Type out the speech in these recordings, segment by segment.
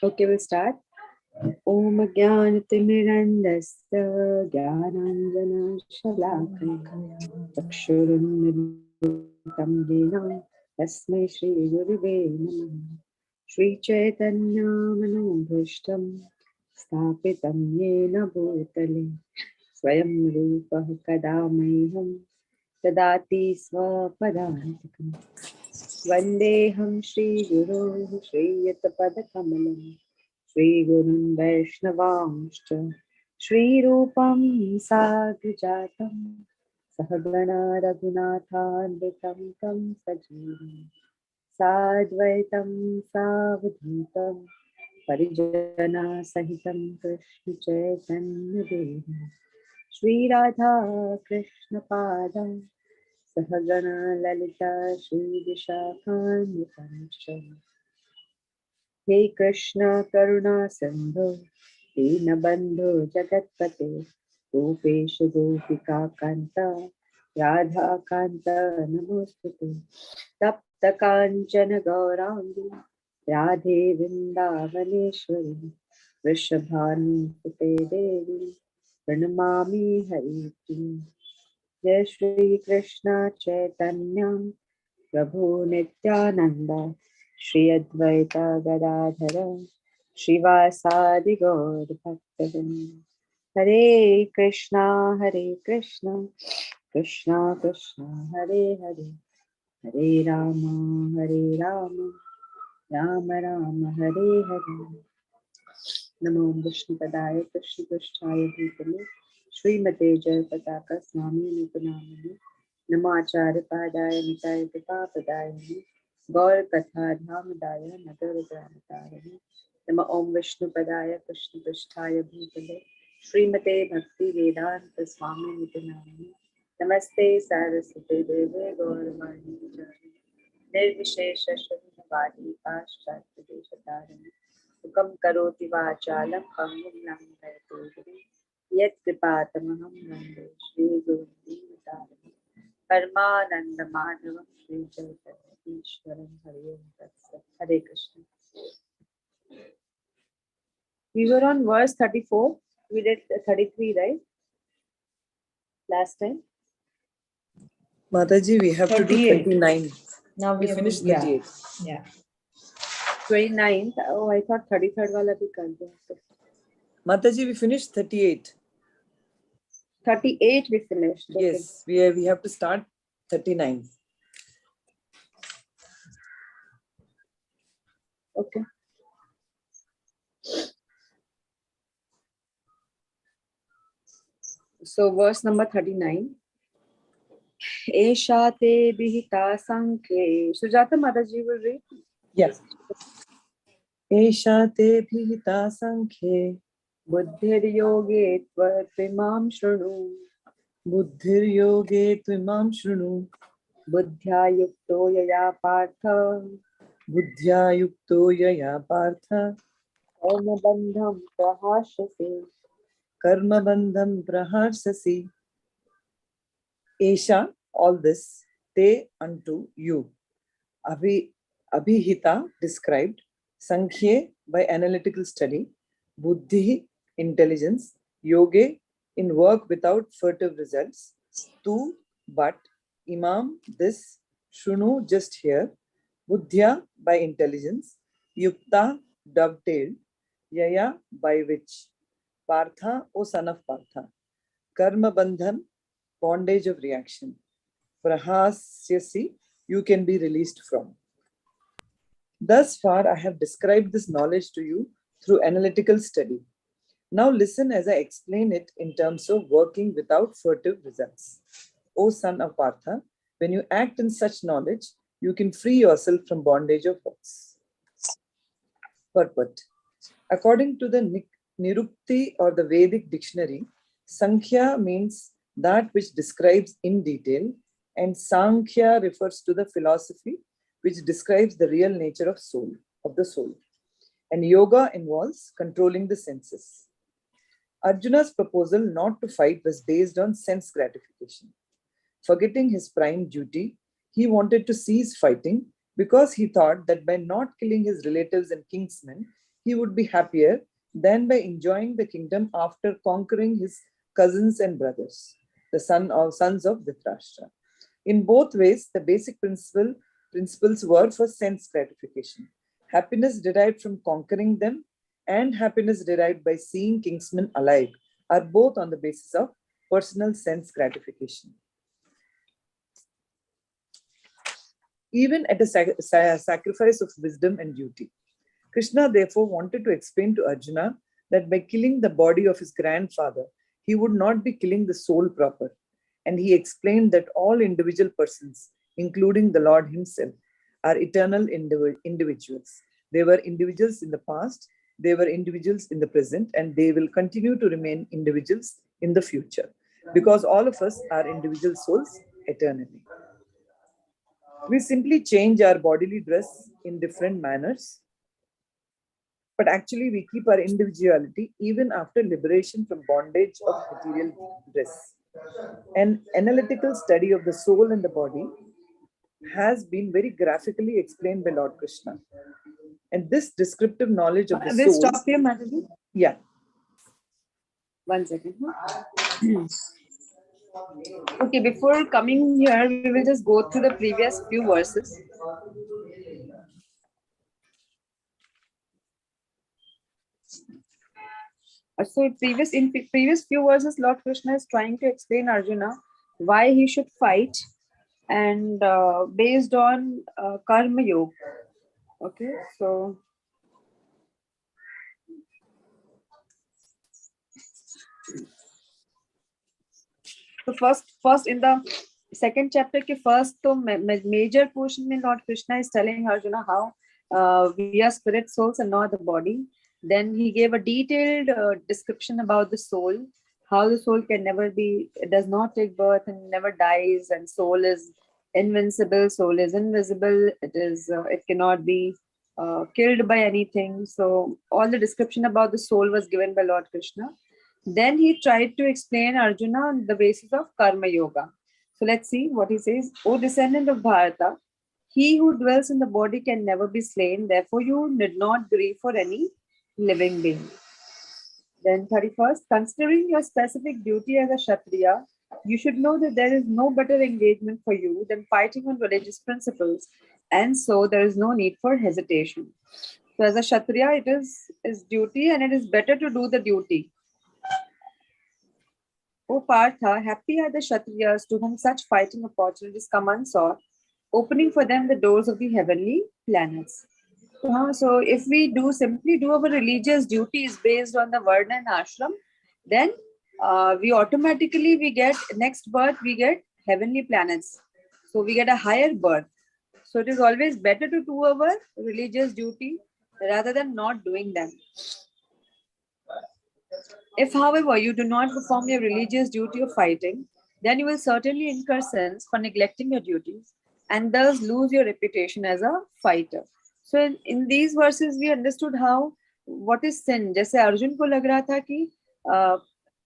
Okay, we'll start. Om Jnanatimirandasya Jnananjana Shalakaya Chakshurunmilitam Jena Tasmai Shri Gurave Namah Shri Chaitanya Manobhishtam Sthapitam Yena Bhutale Swayam Rupah Kada Mahyam Dadati Swapadantikam Vandeham Shri Guru Shri Yatapadakamala Shri Gurun Vaishnavanscha Shri Rupam Sagrajatam Sahagana Raghunathanvitam Tam Sajivam Sadvaitam Savadhitam Parijana Sahitam Krishna Chaitanya Devam Shri Radha Krishna Padam Sahagana Lalita Shri Vishakhanvitam He Krishna Karuna Sindhu Dinabandhu Jagatpate Gopesha Gopika Kanta Radha Kanta Namostute Tapta Kanchana Gaurangi Radhe Vrindavaneshwari Vrishabhanu Sute Devi Pranamami Hariti Jai Shri Krishna Chaitanya Prabhu Nityananda Shri Advaita Gadadhara Srivasadi Gaur Bhaktavinda Hare Krishna Krishna Krishna Hare Hare Hare Rama Rama Rama Hare Hare Namo Vishnu Padaya Krishna Prishthaya Bhutale Srimate Jaya Pataka Swami Nipunamani Namo Acharya Padaya Nitaya Pipa Padaya Gaur Katha Dhamadaya Nagar Granataya Namo Om Vishnu Padaya Krishna Prishthaya Bhutale Srimate Bhakti Vedanta Swami Nipunamani Namaste Saraswate Deve Gauravani Vijaya Nirvishesha Shuddhavadi Paschatya Deshatarani Ukam Karoti Vachalam Pangum Langaituri Yet Kripatamaham Vande Shri Guru Devatarani Paramananda Madhavam Shri Chaitanya Ishwaram Hare Tatsat Hare Krishna. We were on verse 34. We did 33, right? Last time. Mataji, we have 38. To do 29. Now we finished 38. Yeah. 29th. Oh, I thought 33rd wala bhi kar diya. Mataji, we finished 38. 38 we finished. Okay. Yes, we have to start 39. Okay. So verse number 39. Esha te bihita sankhe. Sujata Mataji will read. Yes. Esha te bihita sankhe. Buddhir yoge tvimam shrunu. Buddhir yoge tvimam shrunu. Buddhya yukto yaya partha. Buddhya yukto yaya partha. Karma bandham prahashasi. Karma bandham praharsasi. Esha, all this, te unto you. Abhihita, described. Sankhye, by analytical study. Buddhi, intelligence. Yoge, in work without furtive results. Tu, but. Imam, this. Shunu, just here. Buddhya, by intelligence. Yukta, dovetailed. Yaya, by which. Partha, O son of Partha. Karma bandhan, bondage of reaction. Prahasyasi, you can be released from. Thus far, I have described this knowledge to you through analytical study. Now listen as I explain it in terms of working without furtive results. O son of Partha, when you act in such knowledge, you can free yourself from bondage of hopes. Purport. According to the Nirukti or the Vedic dictionary, Sankhya means that which describes in detail, and Sankhya refers to the philosophy which describes the real nature of the soul. and yoga involves controlling the senses. Arjuna's proposal not to fight was based on sense gratification. Forgetting his prime duty, he wanted to cease fighting because he thought that by not killing his relatives and kinsmen, he would be happier than by enjoying the kingdom after conquering his cousins and brothers, the sons of Dhritarashtra. In both ways, the basic principles were for sense gratification. Happiness derived from conquering them and happiness derived by seeing kinsmen alive are both on the basis of personal sense gratification. Even at a sacrifice of wisdom and duty, Krishna therefore wanted to explain to Arjuna that by killing the body of his grandfather, he would not be killing the soul proper. And he explained that all individual persons, including the Lord himself, are eternal individuals. They were individuals in the past, they were individuals in the present, and they will continue to remain individuals in the future, because all of us are individual souls eternally. We simply change our bodily dress in different manners, but actually we keep our individuality even after liberation from bondage of material dress. An analytical study of the soul and the body has been very graphically explained by Lord Krishna. And this descriptive knowledge of the soul... We'll stop here, Mataji. Yeah. 1 second. Okay, before coming here, we will just go through the previous few verses. So in previous few verses, Lord Krishna is trying to explain Arjuna why he should fight, and based on karma yoga. Okay, so first in the second chapter के first तो major portion में Lord Krishna is telling Arjuna how we are spirit souls and not the body. Then he gave a detailed description about the soul, how the soul can never be, it does not take birth and never dies, and soul is invincible, soul is invisible, it cannot be killed by anything. So all the description about the soul was given by Lord Krishna. Then he tried to explain Arjuna on the basis of karma yoga. So let's see what he says. O descendant of Bharata, he who dwells in the body can never be slain. Therefore, you need not grieve for any living being. Then 31st, considering your specific duty as a Kshatriya, you should know that there is no better engagement for you than fighting on religious principles. And so there is no need for hesitation. So as a Kshatriya, it is duty, and it is better to do the duty. O Partha, happy are the Kshatriyas to whom such fighting opportunities come unsought, opening for them the doors of the heavenly planets. So if we simply do our religious duties based on the Varna and Ashram, then we automatically get next birth, we get heavenly planets. So we get a higher birth. So it is always better to do our religious duty rather than not doing them. If, however, you do not perform your religious duty of fighting, then you will certainly incur sins for neglecting your duties and thus lose your reputation as a fighter. So in these verses, we understood how what is sin. जैसे अर्जुन को लग रहा था कि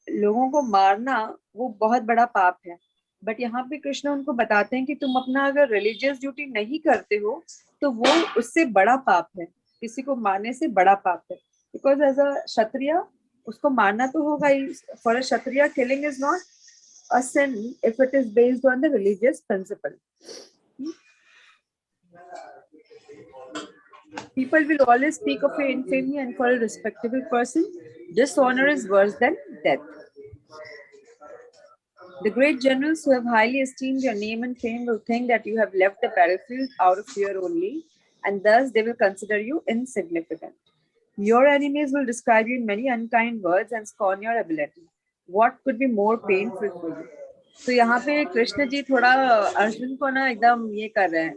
लोगों को मारना वो बहुत बड़ा पाप है, बट यहाँ पे कृष्ण उनको बताते हैं कि तुम अपना अगर रिलीजियस ड्यूटी नहीं करते हो तो वो उससे बड़ा पाप है, किसी को मारने से बड़ा पाप है. बिकॉज एज अ क्षत्रिय उसको मारना तो होगा ही. For a kshatriya killing is not a sin if it is based on the religious principle. People will always speak of your infamy, and for a respectable person, dishonor is worse than death. The great generals who have highly esteemed your name and fame will think that you have left the battlefield out of fear only, and thus they will consider you insignificant. Your enemies will describe you in many unkind words and scorn your ability. What could be more painful for you? तो यहाँ पे कृष्ण जी थोड़ा अर्जुन को ना एकदम ये कर रहे हैं,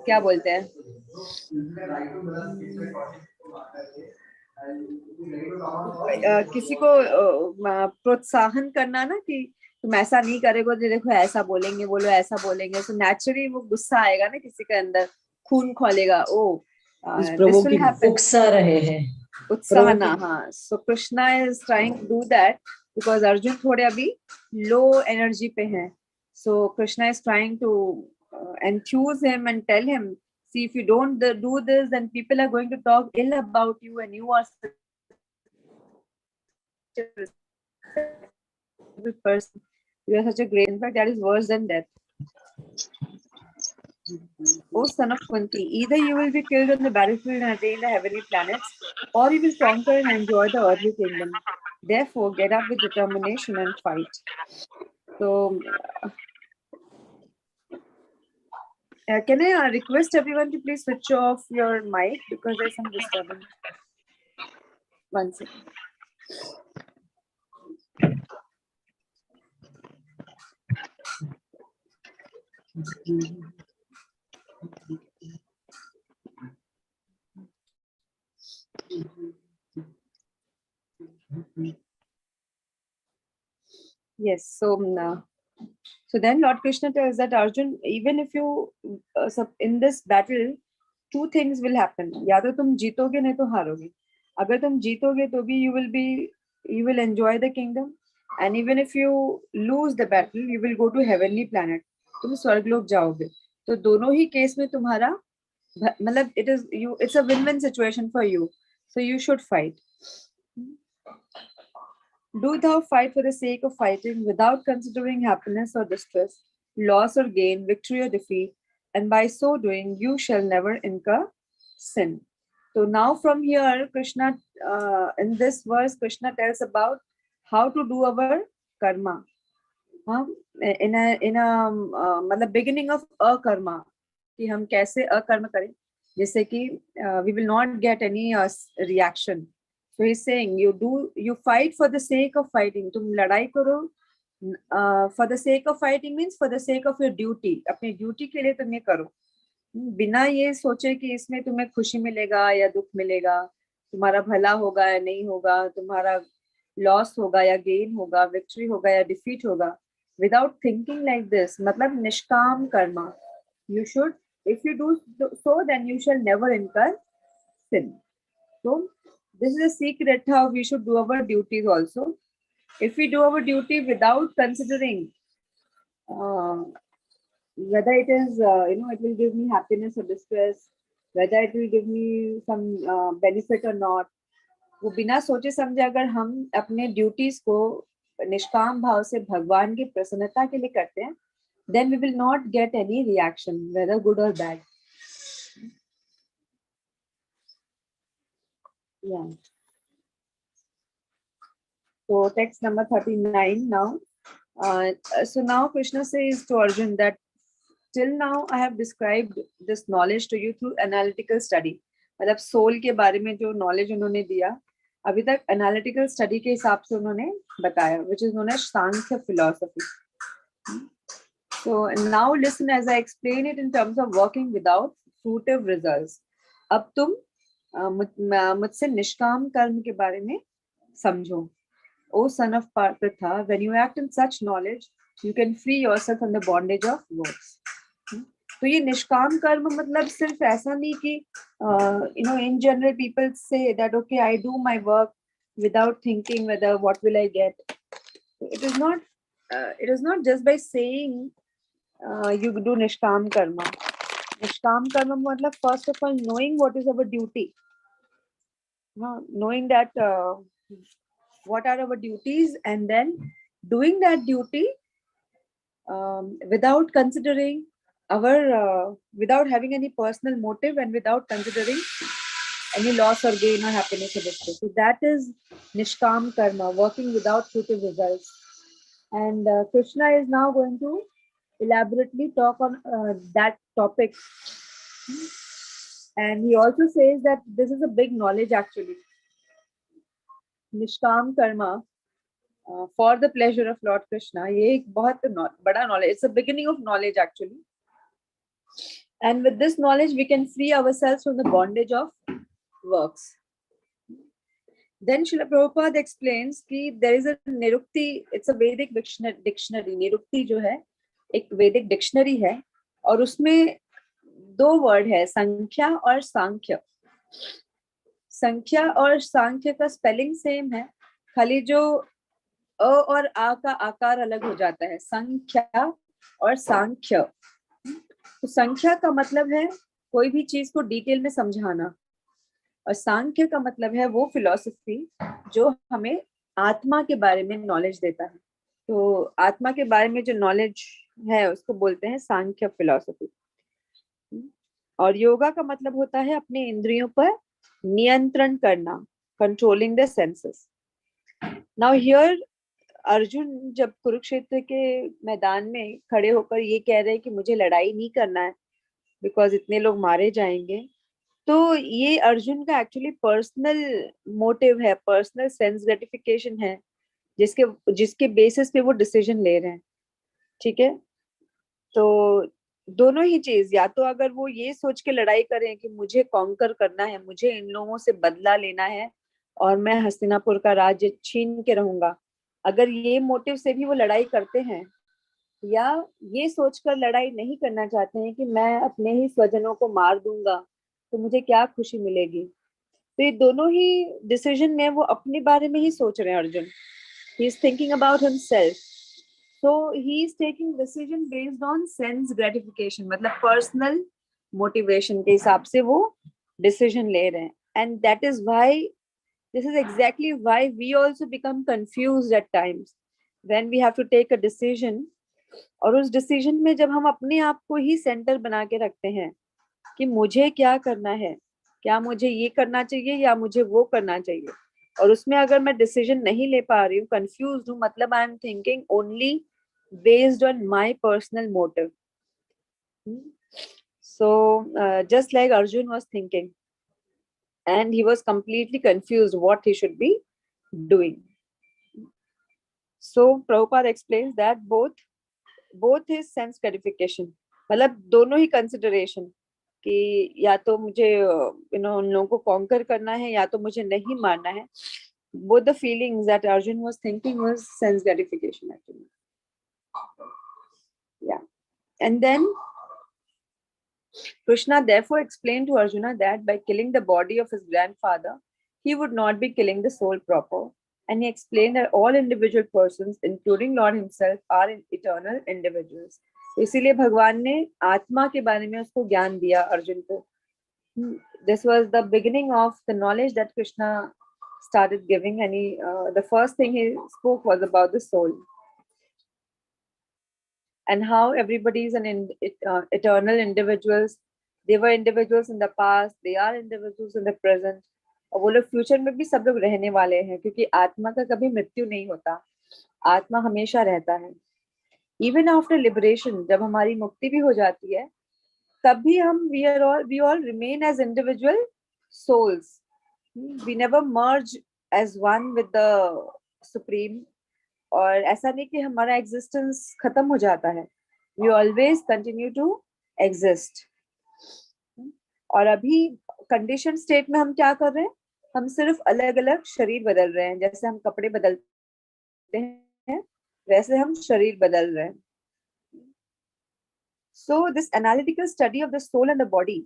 क्या बोलते हैं, किसी को प्रोत्साहन करना ना कि तुम ऐसा नहीं करेगा तो देखो ऐसा बोलेंगे, बोलो ऐसा बोलेंगे. तो नेचुरली वो गुस्सा आएगा ना, किसी के अंदर खून खोलेगा. ओ He's this will provoking. happen. uksa rahe hain. Utsahana, हाँ. So Krishna is trying to do that because Arjun थोड़े अभी low energy पे हैं. So Krishna is trying to enthuse him and tell him, see, if you don't do this, then people are going to talk ill about you, and you are such a respectable person. You are such a great. In fact, that is worse than death. O son of Kunti, either you will be killed on the battlefield and attain the heavenly planets, or you will conquer and enjoy the earthly kingdom. Therefore, get up with determination and fight. So, can I request everyone to please switch off your mic because there's some disturbance. One second. Yes, so then Lord Krishna tells that Arjun, even if you in this battle, two things will happen. या तो तुम जीतोगे नहीं तो हारोगे. अगर तुम जीतोगे तो भी you will enjoy the kingdom, and even if you lose the battle, you will go to heavenly planet. तुम स्वर्गलोक जाओगे. तो दोनों ही केस में तुम्हारा मतलब it's a win-win situation for you. So you should fight. Do thou fight for the sake of fighting without considering happiness or distress, loss or gain, victory or defeat, and by so doing you shall never incur sin. So now from here, Krishna, in this verse, Krishna tells about how to do our karma. In a मतलब beginning of akarma, कि हम कैसे अकर्म करें जिससे कि we will not get any reaction. So he's saying you fight for the sake of fighting. तुम लड़ाई करो for the sake of fighting means for the sake of your duty. अपने ड्यूटी के लिए तुम ये करो बिना ये सोचे कि इसमें तुम्हें खुशी मिलेगा या दुख मिलेगा, तुम्हारा भला होगा या नहीं होगा, तुम्हारा लॉस होगा या गेन होगा, विक्ट्री होगा या डिफीट होगा. Without thinking like this, मतलब निष्काम Karma. You should, if you do so, then you shall never incur sin. So this is a secret how we should do our duties also. If we do our duty without considering whether it is, it will give me happiness or distress, whether it will give me some benefit or not, वो बिना सोचे समझे अगर हम अपने duties को निष्काम भाव से भगवान की प्रसन्नता के लिए करते हैं, then we will not get any reaction, whether good or bad. Yeah. So text number 39 now. So now Krishna says to Arjun that till now I have described this knowledge to you through analytical study. मतलब soul के बारे में जो knowledge उन्होंने दिया अभी तक analytical study के हिसाब से उन्होंने बताया, which is known as Sankhya philosophy. So now listen as I explain it in terms of working without fruitive results. अब तुम मुझसे निष्काम कर्म के बारे में समझो. O son of Partha, when you act in such knowledge, you can free yourself from the bondage of works. तो ये निष्काम कर्म मतलब सिर्फ ऐसा नहीं कि in general people say that okay, I do my work without thinking whether what will I get. It is not just by saying you do nishkam karma. Nishkam karma मतलब first of all knowing what is our duty, knowing that what are our duties, and then doing that duty without considering without having any personal motive and without considering any loss or gain or happiness or distress. So that is nishkam karma, working without fruitive results. And Krishna is now going to elaborately talk on that topic. And he also says that this is a big knowledge actually. Nishkam karma for the pleasure of Lord Krishna. ये एक बहुत बड़ा knowledge. It's the beginning of knowledge actually. And with this knowledge, we can free ourselves from the bondage of works. Then Srila Prabhupada explains that there is a Nirukti, it's a Vedic dictionary. Nirukti जो है, एक Vedic dictionary है, और उसमें दो word है, संख्या और सांख्य। संख्या और सांख्य का स्पेलिंग सेम है, खाली जो अ और आ का आकार अलग हो जाता है, संख्या और सांख्य। तो संख्या का मतलब है कोई भी चीज को डिटेल में समझाना, और सांख्य का मतलब है वो फिलॉसफी जो हमें आत्मा के बारे में नॉलेज देता है। तो आत्मा के बारे में जो नॉलेज है उसको बोलते हैं सांख्य फिलॉसफी। और योगा का मतलब होता है अपने इंद्रियों पर नियंत्रण करना, controlling the senses. Now here Arjun जब कुरुक्षेत्र के मैदान में खड़े होकर ये कह रहे हैं कि मुझे लड़ाई नहीं करना है बिकॉज इतने लोग मारे जाएंगे, तो ये अर्जुन का एक्चुअली पर्सनल मोटिव है, पर्सनल सेंस ग्रेटिफिकेशन है, जिसके जिसके बेसिस पे वो डिसीजन ले रहे हैं। ठीक है, तो दोनों ही चीज, या तो अगर वो ये सोच के लड़ाई करें कि मुझे कॉन्कर करना है, मुझे इन लोगों से बदला लेना है और मैं हस्तिनापुर का राज्य छीन के रहूंगा, अगर ये मोटिव से भी वो लड़ाई करते हैं, या ये सोचकर लड़ाई नहीं करना चाहते हैं कि मैं अपने ही स्वजनों को मार दूंगा तो मुझे क्या खुशी मिलेगी, तो ये दोनों ही डिसीजन में वो अपने बारे में ही सोच रहे हैं Arjun. He is thinking about himself, so he is taking decision based on sense gratification, मतलब personal motivation के हिसाब से वो decision ले रहे हैं। And that is why, this is exactly why we also become confused at times when we have to take a decision। और उस decision में जब हम अपने आप को ही center बना के रखते हैं कि मुझे क्या करना है, क्या मुझे ये करना चाहिए या मुझे वो करना चाहिए, और उसमें अगर मैं डिसीजन नहीं ले पा रही हूँ, कंफ्यूज हूँ, मतलब I am thinking only based on my personal motive. So just like Arjun was thinking and he was completely confused what he should be doing. So Prabhupada explains that both his sense gratification, मतलब दोनों ही consideration, कि या तो मुझे उन लोगों को conquer करना है या तो मुझे नहीं मारना है, both the feelings that Arjun was thinking was sense gratification actually. Yeah. And then Krishna therefore explained to Arjuna that by killing the body of his grandfather, he would not be killing the soul proper. And he explained that all individual persons, including Lord himself, are eternal individuals. इसीलिए भगवान ने आत्मा के बारे में उसको ज्ञान दिया अर्जुन को. This was the beginning of the knowledge that Krishna started giving, and the first thing he spoke was about the soul and how everybody is eternal individuals. They were individuals in the past, they are individuals in the present, और वो लोग future में भी सब लोग रहने वाले हैं, क्योंकि आत्मा का कभी मृत्यु नहीं होता, आत्मा हमेशा रहता है. इवन आफ्टर लिबरेशन, जब हमारी मुक्ति भी हो जाती है, तब भी हम we all remain as individual souls. We never merge as one with the supreme. और ऐसा नहीं कि हमारा एग्जिस्टेंस खत्म हो जाता है, we always continue to exist. और अभी कंडीशन स्टेट में हम क्या कर रहे हैं, हम सिर्फ अलग अलग शरीर बदल रहे हैं, जैसे हम कपड़े बदलते हैं वैसे हम शरीर बदल रहे हैं. So this analytical study of the soul and the body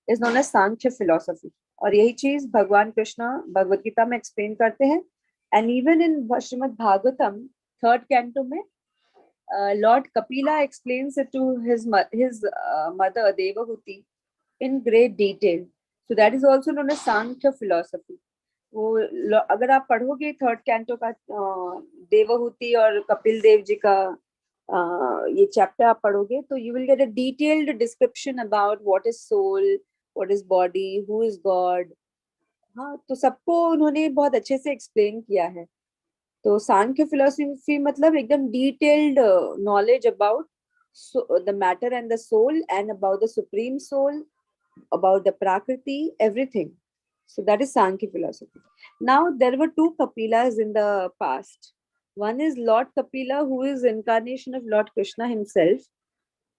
is known as Sankhya philosophy. और यही चीज भगवान कृष्ण भगवद गीता में एक्सप्लेन करते हैं. And even in Srimad Bhagavatam, 3rd canto में, Lord Kapila explains it to his mother Devahuti in great detail. So that is also known as Sankhya philosophy. वो अगर आप पढ़ोगे 3rd canto का देवहूति और कपिल देव जी का ये चैप्टर आप पढ़ोगे, तो you will get a detailed description about what is soul, what is body, who is God. हाँ, तो सबको उन्होंने बहुत अच्छे से एक्सप्लेन किया है. तो सांख्य फिलोसफी मतलब एकदम detailed knowledge about the matter and the soul, and about the supreme soul, about the prakriti, everything. So that is Sankhya philosophy. Now there were two Kapilas in the past. One is Lord Kapila, who is incarnation of Lord Krishna himself,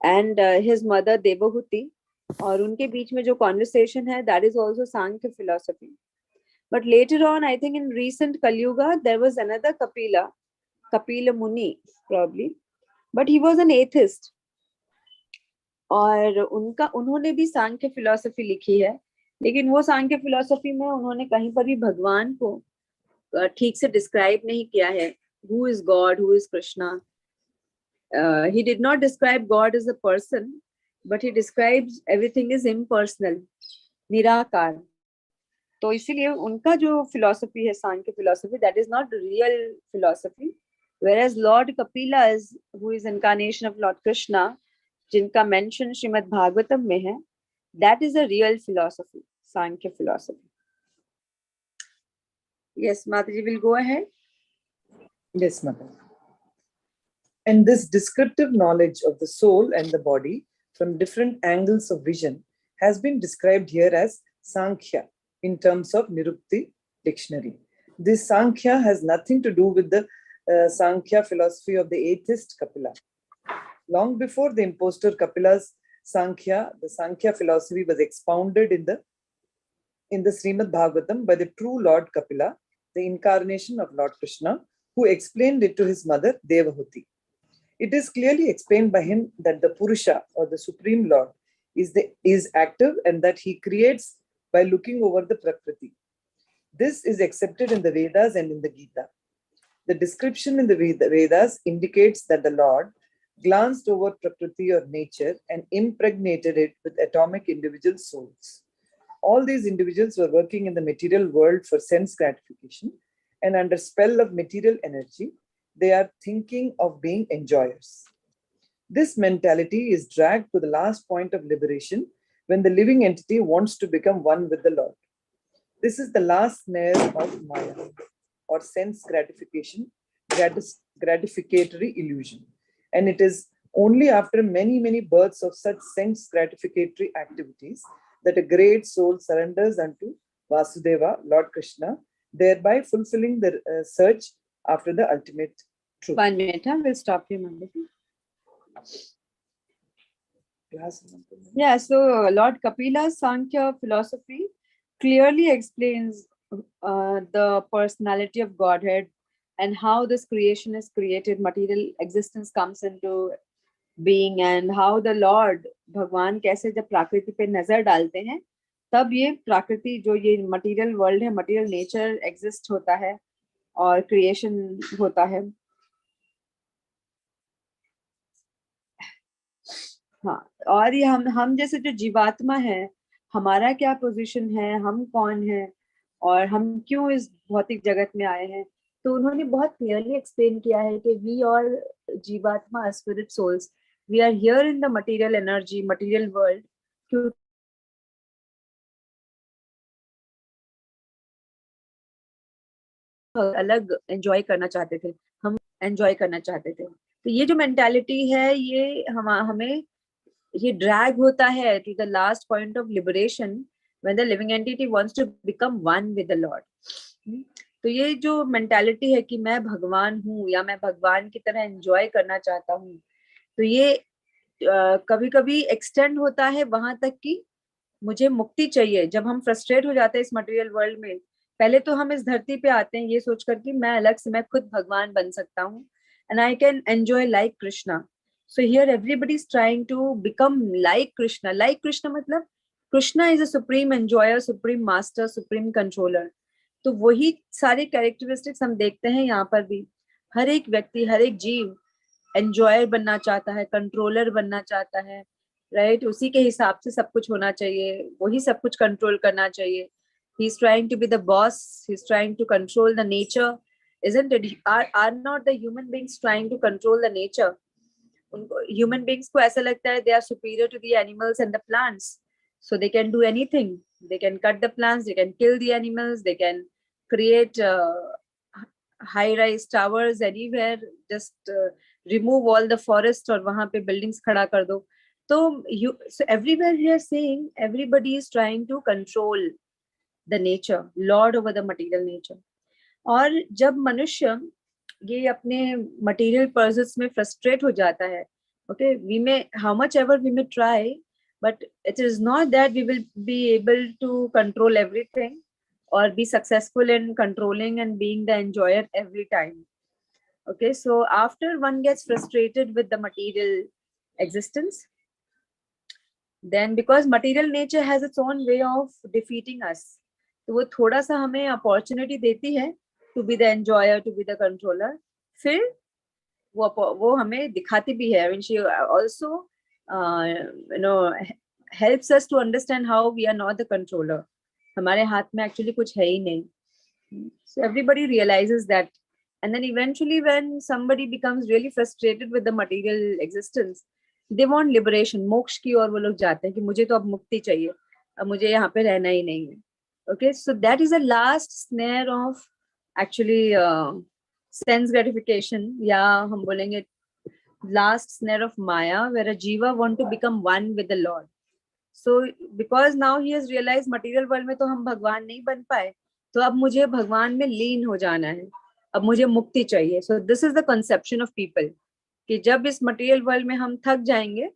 and his mother Devahuti. और उनके बीच में जो conversation है, that is also Sankhya philosophy. But later on, I think in recent Kali Yuga, there was another Kapila, Kapila Muni probably, but he was an atheist. और उन्होंने भी सांख्य philosophy लिखी है, लेकिन वो सांख्य फिलॉसफी में उन्होंने कहीं पर भी भगवान को ठीक से डिस्क्राइब नहीं किया है. Who is God, who is Krishna. He did not describe God as a person, but he describes everything is impersonal, निराकार. तो इसीलिए उनका जो फिलॉसफी है Sankhya philosophy, that is not real philosophy. whereas Lord Kapila is who is incarnation of Lord Krishna, जिनका mention Shrimad Bhagavatam में है, that is a real philosophy, Sankhya philosophy. Yes, Mataji will go ahead. Yes, Mother. And this descriptive knowledge of the soul and the body from different angles of vision has been described here as Sankhya in terms of Nirukti dictionary. This Sankhya has nothing to do with the Sankhya philosophy of the atheist Kapila. Long before the impostor Kapila's Sankhya, the Sankhya philosophy was expounded in the Srimad Bhagavatam by the true Lord Kapila, the incarnation of Lord Krishna, who explained it to his mother Devahuti. It is clearly explained by him that the Purusha or the Supreme Lord is active and that he creates by looking over the Prakriti. This is accepted in the Vedas and in the Gita. The description in the Vedas indicates that the Lord glanced over Prakriti or nature and impregnated it with atomic individual souls. All these individuals were working in the material world for sense gratification, and under spell of material energy, they are thinking of being enjoyers. This mentality is dragged to the last point of liberation when the living entity wants to become one with the Lord. This is the last snare of Maya, or sense gratification, gratificatory illusion. And it is only after many, many births of such sense gratificatory activities that a great soul surrenders unto Vasudeva, Lord Krishna, thereby fulfilling the search after the ultimate truth. 1 minute, we'll stop you, Mandati. Yeah, so Lord Kapila's Sankhya philosophy clearly explains the personality of Godhead and how this creation is created, material existence comes into being, and how the Lord भगवान कैसे जब प्रकृति पे नजर डालते हैं तब ये प्रकृति जो ये मटेरियल वर्ल्ड है, मटेरियल नेचर एग्जिस्ट होता है और क्रिएशन होता है. हाँ, और ये हम जैसे जो जीवात्मा है, हमारा क्या पोजीशन है, हम कौन है और हम क्यों इस भौतिक जगत में आए हैं, तो उन्होंने बहुत क्लियरली एक्सप्लेन किया है कि वी और jivatma spirit souls, we are here in the material energy, material world, क्यों अलग एंजॉय करना चाहते थे, हम एंजॉय करना चाहते थे. तो ये जो मेंटालिटी है ये हमें ये ड्रैग होता है to the last point of liberation when the living entity wants to become one with the Lord. तो ये जो मेंटालिटी है कि मैं भगवान हूँ या मैं भगवान की तरह एंजॉय करना चाहता हूँ, तो ये कभी कभी एक्सटेंड होता है वहां तक कि मुझे मुक्ति चाहिए. जब हम फ्रस्ट्रेट हो जाते हैं इस मटेरियल वर्ल्ड में, पहले तो हम इस धरती पे आते हैं ये सोचकर कि मैं अलग से, मैं खुद भगवान बन सकता हूँ and I can enjoy like Krishna. So here everybody is trying to become like Krishna. Like Krishna मतलब Krishna is a supreme enjoyer, supreme master, supreme controller. तो वही सारे characteristics हम देखते हैं यहाँ पर भी. हर एक व्यक्ति, हर एक जीव enjoyer बनना चाहता है, controller बनना चाहता है, right? उसी के हिसाब से सब कुछ होना चाहिए, वही सब कुछ control करना चाहिए. He's trying to be the boss. He's trying to control the nature, isn't it? Are not the human beings trying to control the nature? Human beings को ऐसा लगता है they are superior to the animals and the plants, so they can do anything. They can cut the plants, they can kill the animals, they can create high-rise towers anywhere, just remove all the forest और वहाँ पे buildings खड़ा कर दो. तो so everywhere we are saying everybody is trying to control the nature, lord over the material nature. और जब मनुष्य ये अपने मटेरियल पर्सन्स में फ्रस्ट्रेट हो जाता है, okay, we may how much ever we may try, but it is not that we will be able to control everything or be successful in controlling and being the enjoyer every time. Okay, so after one gets frustrated with the material existence, then because material nature has its own way of defeating us, तो वो थोड़ा सा हमें opportunity देती है to be the enjoyer, to be the controller. फिर वो हमें दिखाती भी है. I mean, she also helps us to understand how we are not the controller. हमारे हाथ में actually कुछ है ही नहीं. So everybody realizes that, and then eventually when somebody becomes really frustrated with the material existence, they want liberation. मोक्ष की ओर वो लोग जाते हैं कि मुझे तो अब मुक्ति चाहिए, अब मुझे यहाँ पे रहना ही नहीं है. Okay, so that is the last snare of actually sense gratification, या हम बोलेंगे last snare of Maya, where a jiva want to become one with the Lord. So because now he has realized material world में तो हम भगवान नहीं बन पाए, तो अब मुझे भगवान में लीन हो जाना है, अब मुझे मुक्ति चाहिए. So this is the conception of people, कि जब इस material world में हम थक जाएंगे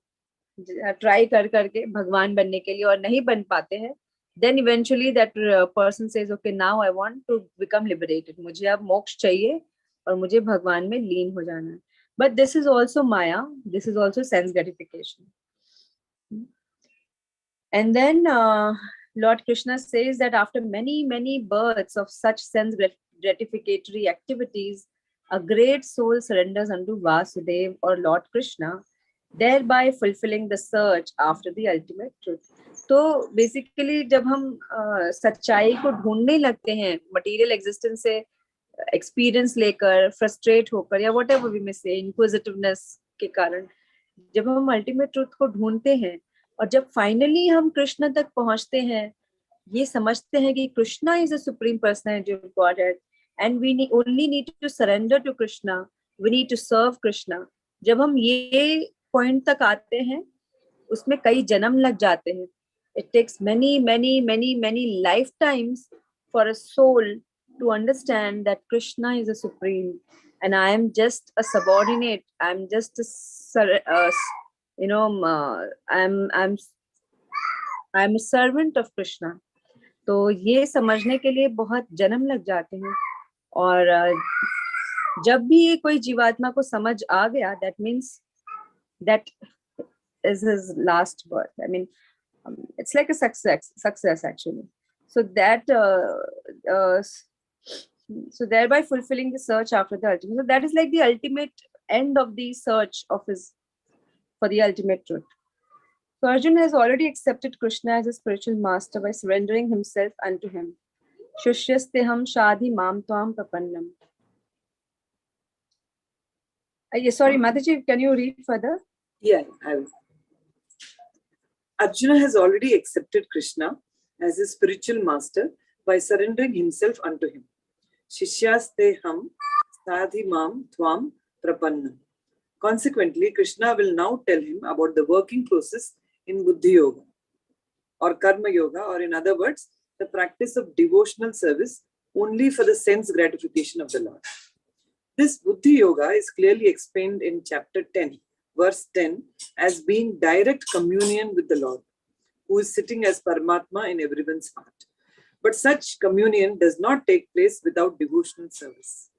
ट्राई कर करके भगवान बनने के लिए और नहीं बन पाते हैं, then eventually that person says, okay, now I want to become liberated. मुझे अब मोक्ष चाहिए और मुझे भगवान में लीन हो जाना है. But this is also Maya. This is also sense gratification. And then Lord Krishna says that after many births of such sense gratificatory activities, a great soul surrenders unto Vasudev or Lord Krishna, thereby fulfilling the search after the ultimate truth. तो basically जब हम सच्चाई को ढूंढने लगते हैं material existence से experience लेकर, फ्रस्ट्रेट होकर, या वट एवर वी मे से, इंक्विजिटिवनेस के कारण जब हम अल्टीमेट ट्रूथ को ढूंढते हैं और जब फाइनली हम कृष्ण तक पहुंचते हैं, ये समझते हैं कि Krishna is a supreme personality of godhead and we only need to surrender to Krishna, we need to serve Krishna. जब हम ये पॉइंट तक आते हैं, उसमें कई जन्म लग जाते हैं. It takes many lifetimes for a soul to understand that Krishna is a supreme and I am just a subordinate. I'm just I'm a servant of Krishna. तो ये समझने के लिए बहुत जन्म लग जाते हैं. और जब भी कोई जीवात्मा को समझ आ गया, that means that is his last birth. I mean, it's like a success actually. So that so thereby fulfilling the search after the ultimate. So that is like the ultimate end of the search of his for the ultimate truth. So Arjuna has already accepted Krishna as a spiritual master by surrendering himself unto him. Shushyasteham shadhi mam tvam prapannam. Sorry, Mataji, can you read further? Yeah, I will. Arjuna has already accepted Krishna as his spiritual master by surrendering himself unto him. Shishyasteham sadhimam tvam prapannam. Consequently, Krishna will now tell him about the working process in Buddhi Yoga or Karma Yoga, or in other words, the practice of devotional service only for the sense gratification of the Lord. This Buddhi Yoga is clearly explained in chapter 10. Verse 10, as being direct communion with the Lord, who is sitting as Paramatma in everyone's heart. But such communion does not take place without devotional service.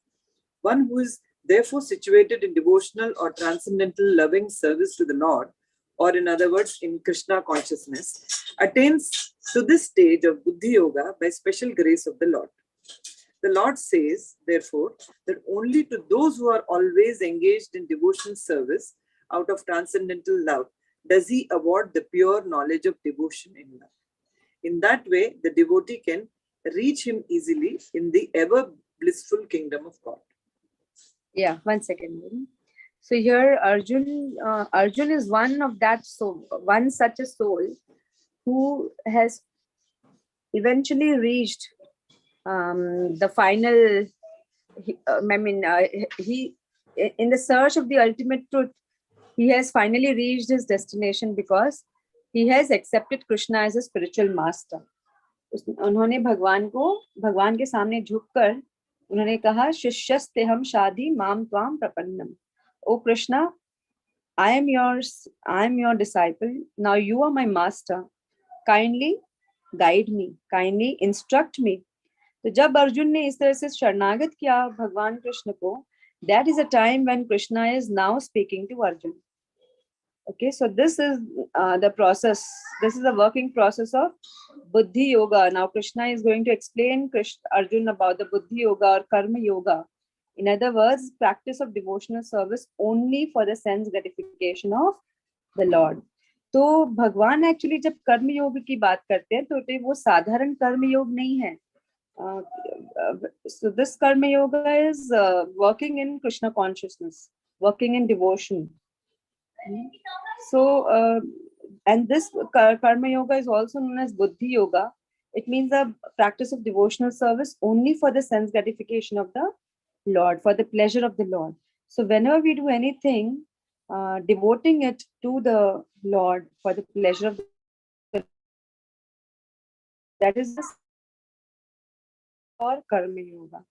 One who is therefore situated in devotional or transcendental loving service to the Lord, or in other words, in Krishna consciousness, attains to this stage of Buddhi Yoga by special grace of the Lord. The Lord says, therefore, that only to those who are always engaged in devotional service out of transcendental love does he award the pure knowledge of devotion in love. In that way, the devotee can reach him easily in the ever blissful kingdom of God. Yeah, 1 second. So here Arjun is one of that soul, one such a soul who has eventually reached the final, he in the search of the ultimate truth, he has finally reached his destination because he has accepted Krishna as a spiritual master. उन्होंने भगवान के सामने झुककर उन्होंने कहा, शिष्यस्तेहम शाधि माम त्वाम प्रपन्नम. O Krishna, I am your disciple. Now you are my master. Kindly guide me, kindly instruct me. तो जब अर्जुन ने इस तरह से शरणागत किया भगवान कृष्ण को, that is a time when Krishna is now speaking to Arjun. Okay, so this is the process. This is the working process of Buddhi Yoga. Now Krishna is going to explain Arjun about the Buddhi Yoga or Karma Yoga. In other words, practice of devotional service only for the sense gratification of the Lord. तो भगवान actually जब कर्म योग की बात करते हैं तो वो साधारण कर्म योग नहीं है. So this karma yoga is working in Krishna consciousness, working in devotion. So, and this karma yoga is also known as Buddhi yoga. It means a practice of devotional service only for the sense gratification of the Lord, for the pleasure of the Lord. So whenever we do anything, devoting it to the Lord for the pleasure of the that is or karma yoga.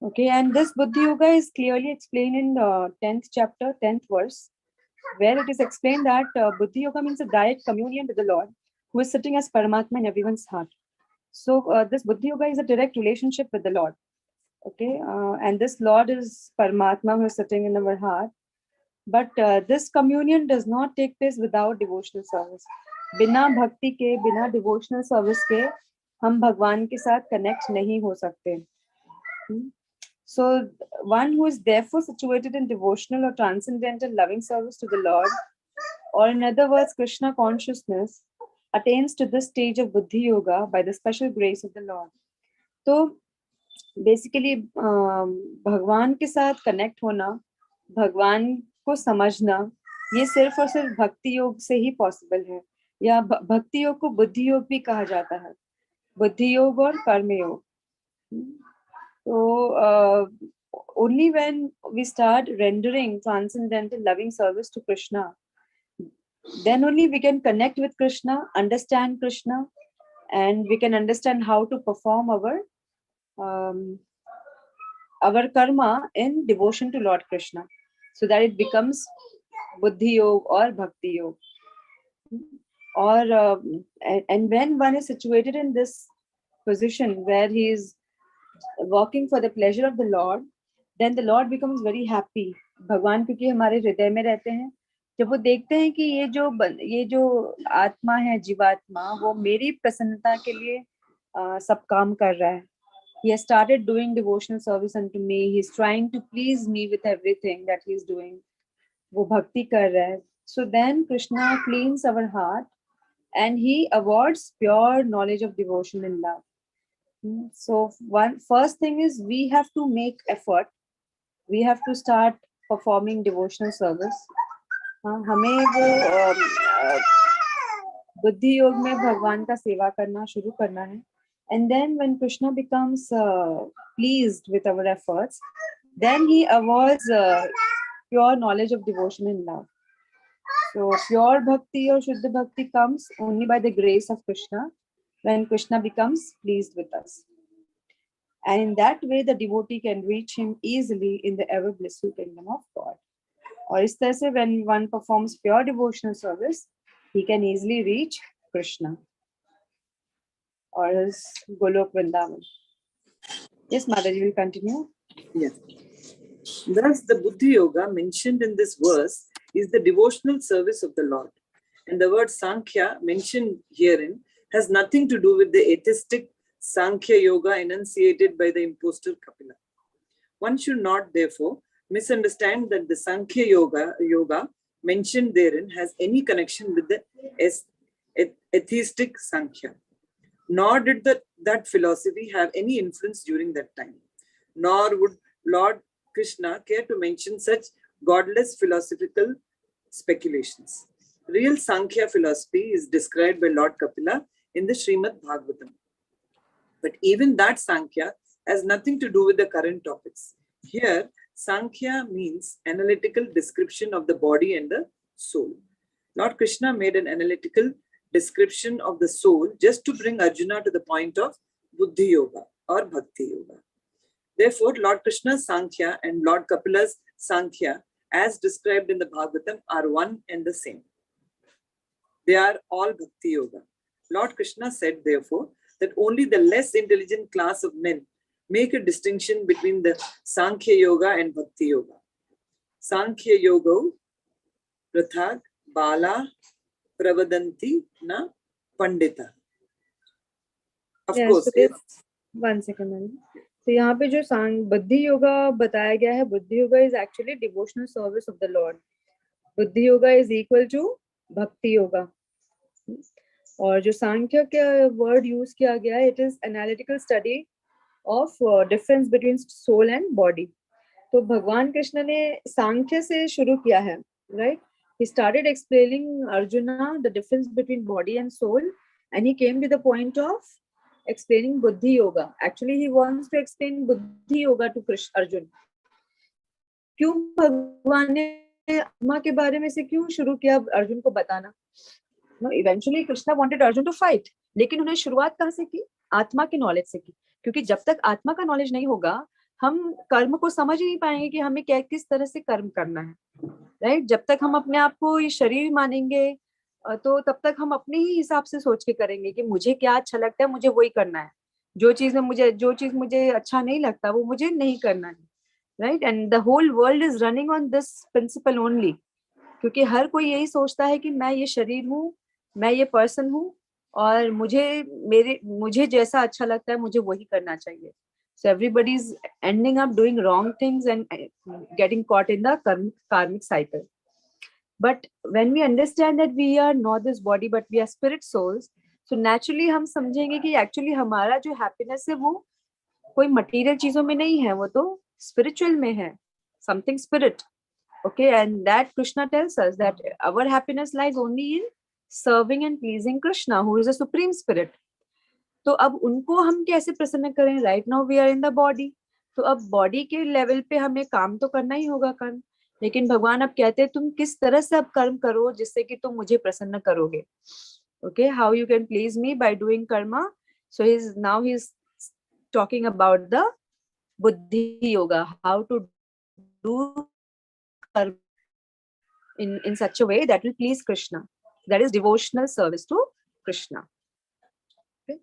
Okay, and this Buddhi yoga is clearly explained in the 10th chapter, 10th verse, where it is explained that Buddhi yoga means a direct communion with the Lord, who is sitting as Paramatma in everyone's heart. So this Buddhi yoga is a direct relationship with the Lord. Okay, and this Lord is Paramatma who is sitting in our heart. But this communion does not take place without devotional service. बिना भक्ति के, बिना devotional service के, हम भगवान के साथ connect नहीं हो सकते. So one who is therefore situated in devotional or transcendental loving service to the Lord, or in other words, Krishna consciousness, attains to this stage of Buddhi Yoga by the special grace of the Lord. So basically, भगवान के साथ connect होना, भगवान को समझना, ये सिर्फ और सिर्फ भक्ति योग से ही possible है. या भक्ति योग को बुद्धि योग भी कहा जाता है. बुद्धि योग और कर्म योग. So only when we start rendering transcendental loving service to Krishna, then only we can connect with Krishna, understand Krishna, and we can understand how to perform our karma in devotion to Lord Krishna, so that it becomes Buddhi Yoga or Bhakti Yoga. Or and when one is situated in this position where he is working for the pleasure of the Lord, then the Lord becomes very happy. भगवान क्योंकि हमारे हृदय में रहते हैं, जब वो देखते हैं कि ये जो आत्मा है, जीवात्मा, वो मेरी प्रसन्नता के लिए सब काम कर रहा है. He has started doing devotional service unto me. He is trying to please me with everything that he is doing. वो भक्ति कर रहा है. So then Krishna cleans our heart and he awards pure knowledge of devotion and love. So first thing is we have to make effort. We have to start performing devotional service. हमें वो बुद्धि योग में भगवान का सेवा करना शुरू करना है. And then when Krishna becomes pleased with our efforts, then he awards pure knowledge of devotion and love. So pure bhakti or Shuddha bhakti comes only by the grace of Krishna, when Krishna becomes pleased with us. And in that way, the devotee can reach him easily in the ever blissful kingdom of God. Or is there say when one performs pure devotional service, he can easily reach Krishna or his Golok Vrindavan. Yes, Mataji will continue. Yes. Thus, the Buddhi Yoga mentioned in this verse is the devotional service of the Lord. And the word Sankhya mentioned herein has nothing to do with the atheistic Sankhya Yoga enunciated by the impostor Kapila. One should not, therefore, misunderstand that the Sankhya Yoga mentioned therein has any connection with the atheistic Sankhya. Nor did that philosophy have any influence during that time. Nor would Lord Krishna care to mention such godless philosophical speculations. Real Sankhya philosophy is described by Lord Kapila in the Srimad Bhagavatam. But even that Sankhya has nothing to do with the current topics. Here, Sankhya means analytical description of the body and the soul. Lord Krishna made an analytical description of the soul just to bring Arjuna to the point of Buddhi Yoga or Bhakti Yoga. Therefore, Lord Krishna's Sankhya and Lord Kapila's Sankhya, as described in the Bhagavatam, are one and the same. They are all Bhakti Yoga. Lord Krishna said, therefore, that only the less intelligent class of men make a distinction between the Sankhya Yoga and Bhakti Yoga. Sankhya Yoga Prathag Bala Pravadanti na Pandita. Of course. So this, one second, ma'am. तो यहाँ पे जो बुद्धि योगा बताया गया है, बुद्धि yoga is actually devotional service of the Lord. बुद्धि योगा is equal to भक्ति योगा. और जो सांख्य का वर्ड यूज किया गया है, it is analytical study of difference between soul and body. तो भगवान कृष्ण ने सांख्य से शुरू किया है, right? He started explaining Arjuna the difference between body and soul, and he came to the point of explaining buddhi yoga. Actually, he wants to explain buddhi yoga to Arjun. क्यों भगवान ने आत्मा के बारे में से क्यों शुरू किया अर्जुन को बताना? No, eventually Krishna wanted Arjun to fight, लेकिन उन्हें शुरुआत कहाँ से की? आत्मा के नॉलेज से की, क्योंकि जब तक आत्मा का नॉलेज नहीं होगा, हम कर्म को समझ ही नहीं पाएंगे कि हमें किस तरह से कर्म करना है, राइट? जब तक हम अपने आप को ये शरीर मानेंगे, तो तब तक हम अपने ही हिसाब से सोच के करेंगे कि मुझे क्या अच्छा लगता है, मुझे वही करना है. जो चीज मुझे अच्छा नहीं लगता, वो मुझे नहीं करना है, right? And the whole world is running on this principle only, क्योंकि हर कोई यही सोचता है कि मैं ये शरीर हूँ, मैं ये पर्सन हूँ, और मुझे जैसा अच्छा लगता है मुझे वही करना चाहिए. So everybody is ending up doing wrong things and getting caught in the karmic cycle. But when we understand that we are not this body but we are spirit souls, so naturally हम समझेंगे कि actually हमारा जो happiness है वो कोई material चीजों में नहीं है, वो तो spiritual में है, something spirit. Okay, and that Krishna tells us that our happiness lies only in serving and pleasing Krishna, who is a supreme spirit. तो अब उनको हम कैसे प्रसन्न करें? Right now we are in the body, तो अब बॉडी के लेवल पे हमें काम तो करना ही होगा कर्म, लेकिन भगवान अब कहते हैं तुम किस तरह से अब कर्म करो जिससे कि तुम मुझे प्रसन्न करोगे. Okay, how you can please me by doing Karma. So he is talking about the बुद्धि योगा, हाउ टू डू कर्म in such a way that will please Krishna. That is devotional service to Krishna. Okay.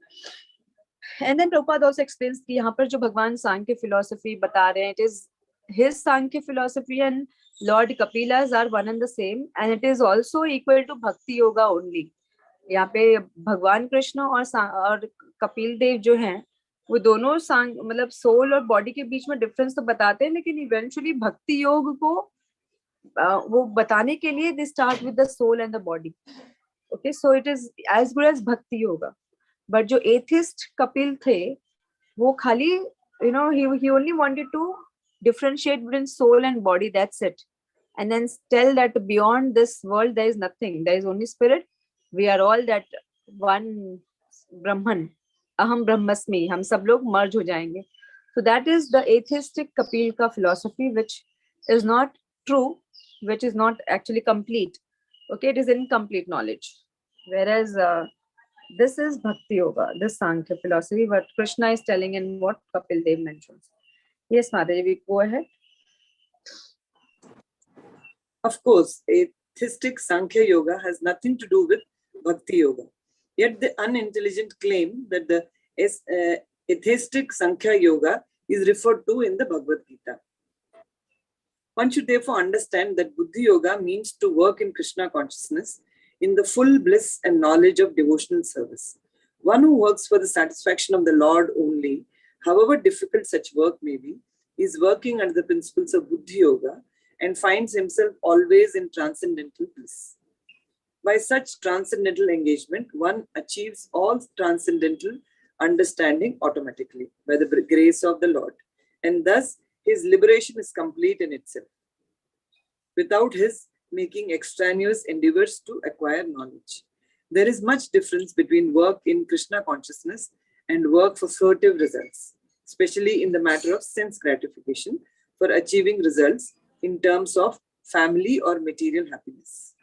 And then Prabhupada also explains कि यहाँ पर जो भगवान सांख्य philosophy बता रहे हैं, it is his Sankhya philosophy and Lord Kapila's are one and the same, and it is also equal to Bhakti Yoga only. यहाँ पे भगवान कृष्ण और कपिल देव जो हैं, वो दोनों मतलब सोल और बॉडी के बीच में डिफरेंस तो बताते हैं, लेकिन इवेंचुअली भक्ति योग को वो बताने के लिए they start with the soul and the body. Okay, so it is as good as Bhakti Yoga. But जो atheist कपिल थे, वो खाली he only wanted to differentiate between soul and body, that's it, and then tell that beyond this world there is nothing, there is only spirit, we are all that one Brahman, aham brahmasmi, हम सब लोग merge हो जाएंगे. So that is the atheistic Kapil ka philosophy, which is not true, which is not actually complete. Okay, it is incomplete knowledge, whereas this is Bhakti Yoga, this Sankhya philosophy, what Krishna is telling and what Kapil Dev mentions. Yes, Madhavi, go ahead. Of course, atheistic Sankhya Yoga has nothing to do with Bhakti Yoga. Yet the unintelligent claim that the atheistic Sankhya Yoga is referred to in the Bhagwadgita. One should therefore understand that Buddhi Yoga means to work in Krishna consciousness in the full bliss and knowledge of devotional service. One who works for the satisfaction of the Lord only, however difficult such work may be, is working under the principles of Buddhi Yoga and finds himself always in transcendental bliss. By such transcendental engagement, one achieves all transcendental understanding automatically by the grace of the Lord, and thus his liberation is complete in itself, without his making extraneous endeavors to acquire knowledge. There is much difference between work in Krishna consciousness and work for furtive results, especially in the matter of sense gratification for achieving results in terms of family or material happiness.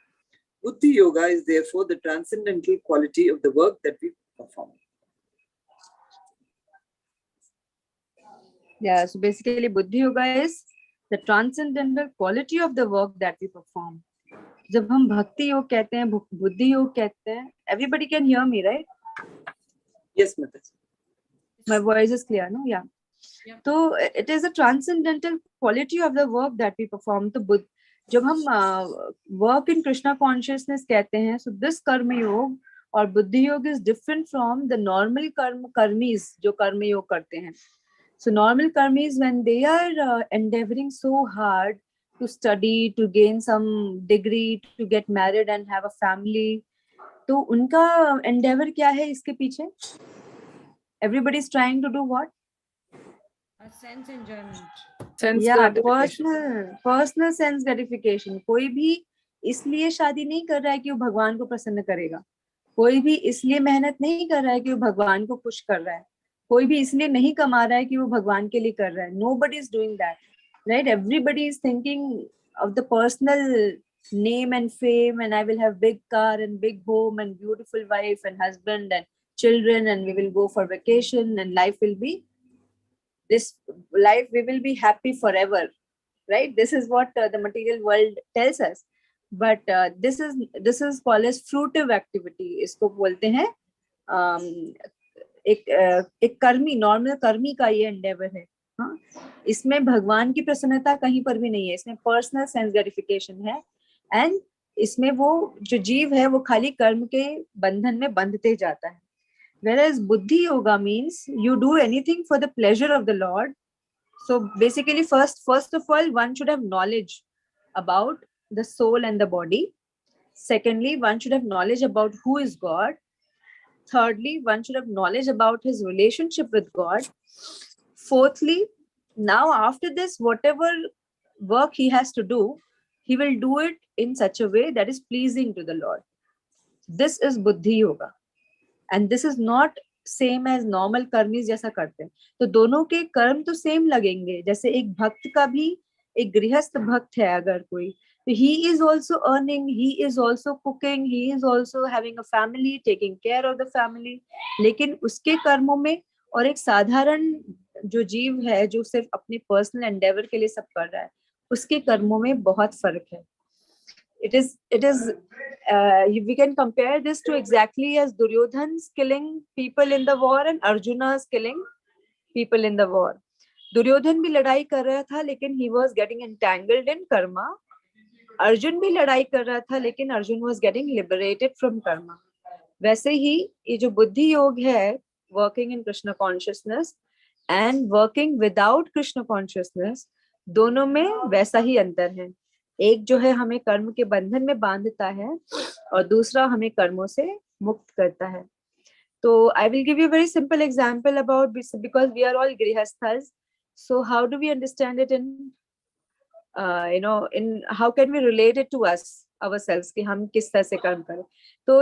Buddhi Yoga is therefore the transcendental quality of the work that we perform. Yeah, so basically Buddhi Yoga is the transcendental quality of the work that we perform. जब हम भक्ति योग कहते हैं, बुद्धि योग कहते हैं, everybody can hear me, right? Yes, Mataji. My voice is clear, no? Yeah. So it is a transcendental quality of the work that we perform. तो जब हम वर्क इन कृष्णा कॉन्शियसनेस कहते हैं, सो दिस कर्म योग और buddhi yoga is different from the normal karmis जो कर्म योग करते हैं. So normal karmis, when they are endeavoring so hard to study, to gain some degree, to get married and have a family, तो उनका endeavor क्या है इसके पीछे? Everybody is trying to do what? A sense enjoyment. Sense Yeah, gratification. personal sense gratification. कोई भी इसलिए शादी नहीं कर रहा है कि वो भगवान को प्रसन्न करेगा. कोई भी इसलिए मेहनत नहीं कर रहा है कि वो भगवान को खुश कर रहा है. कोई भी इसलिए नहीं कमा रहा है कि वो भगवान के लिए कर रहा है. Nobody is doing that, right? Everybody is thinking of the personal name and fame, and I will have big car and big home and beautiful wife and husband and children, and we will go for vacation, and life will be this life. We will be happy forever, right? This is what the material world tells us. But this is called as fruitive activity. इसको बोलते हैं एक कर्मी, normal कर्मी का ये Endeavour है. हाँ, इसमें भगवान की प्रसन्नता कहीं पर भी नहीं है. इसमें पर्सनल सेंस ग्रेटिफिकेशन है, एंड इसमें वो जो जीव है वो खाली कर्म के बंधन में बंधते जाता है. Whereas buddhi yoga means you do anything for the pleasure of the Lord. So basically, first of all, one should have knowledge about the soul and the body. Secondly, one should have knowledge about who is God. Thirdly, one should have knowledge about his relationship with God. Fourthly, now after this, whatever work he has to do, he will do it in such a way that is pleasing to the Lord. This is buddhi yoga. And this is not same as normal karmis जैसा करते हैं. तो दोनों के कर्म तो same लगेंगे. जैसे एक भक्त का भी, एक गृहस्थ भक्त है अगर कोई, तो he is also earning, he is also cooking, he is also having a family, taking care of the family. लेकिन उसके कर्मों में और एक साधारण जो जीव है जो सिर्फ अपने पर्सनल एंडेवर के लिए सब कर रहा है, उसके कर्मों में बहुत फर्क है. It is we can compare this to exactly as Duryodhan's killing people in the war and Arjuna's killing people in the war. Duryodhan भी लड़ाई कर रहा था लेकिन he was getting entangled in karma. Arjun भी लड़ाई कर रहा था लेकिन Arjun was getting liberated from karma. वैसे ही ये जो बुद्धि योग है, working in Krishna consciousness and working without Krishna consciousness, दोनों में वैसा ही अंतर है. एक जो है हमें कर्म के बंधन में बांधता है और दूसरा हमें कर्मों से मुक्त करता है. तो I will give you very simple example about, because we are all गृहस्थस. So how do we understand it in in how can we relate it to us ourselves कि हम किस तरह से कर्म करें. तो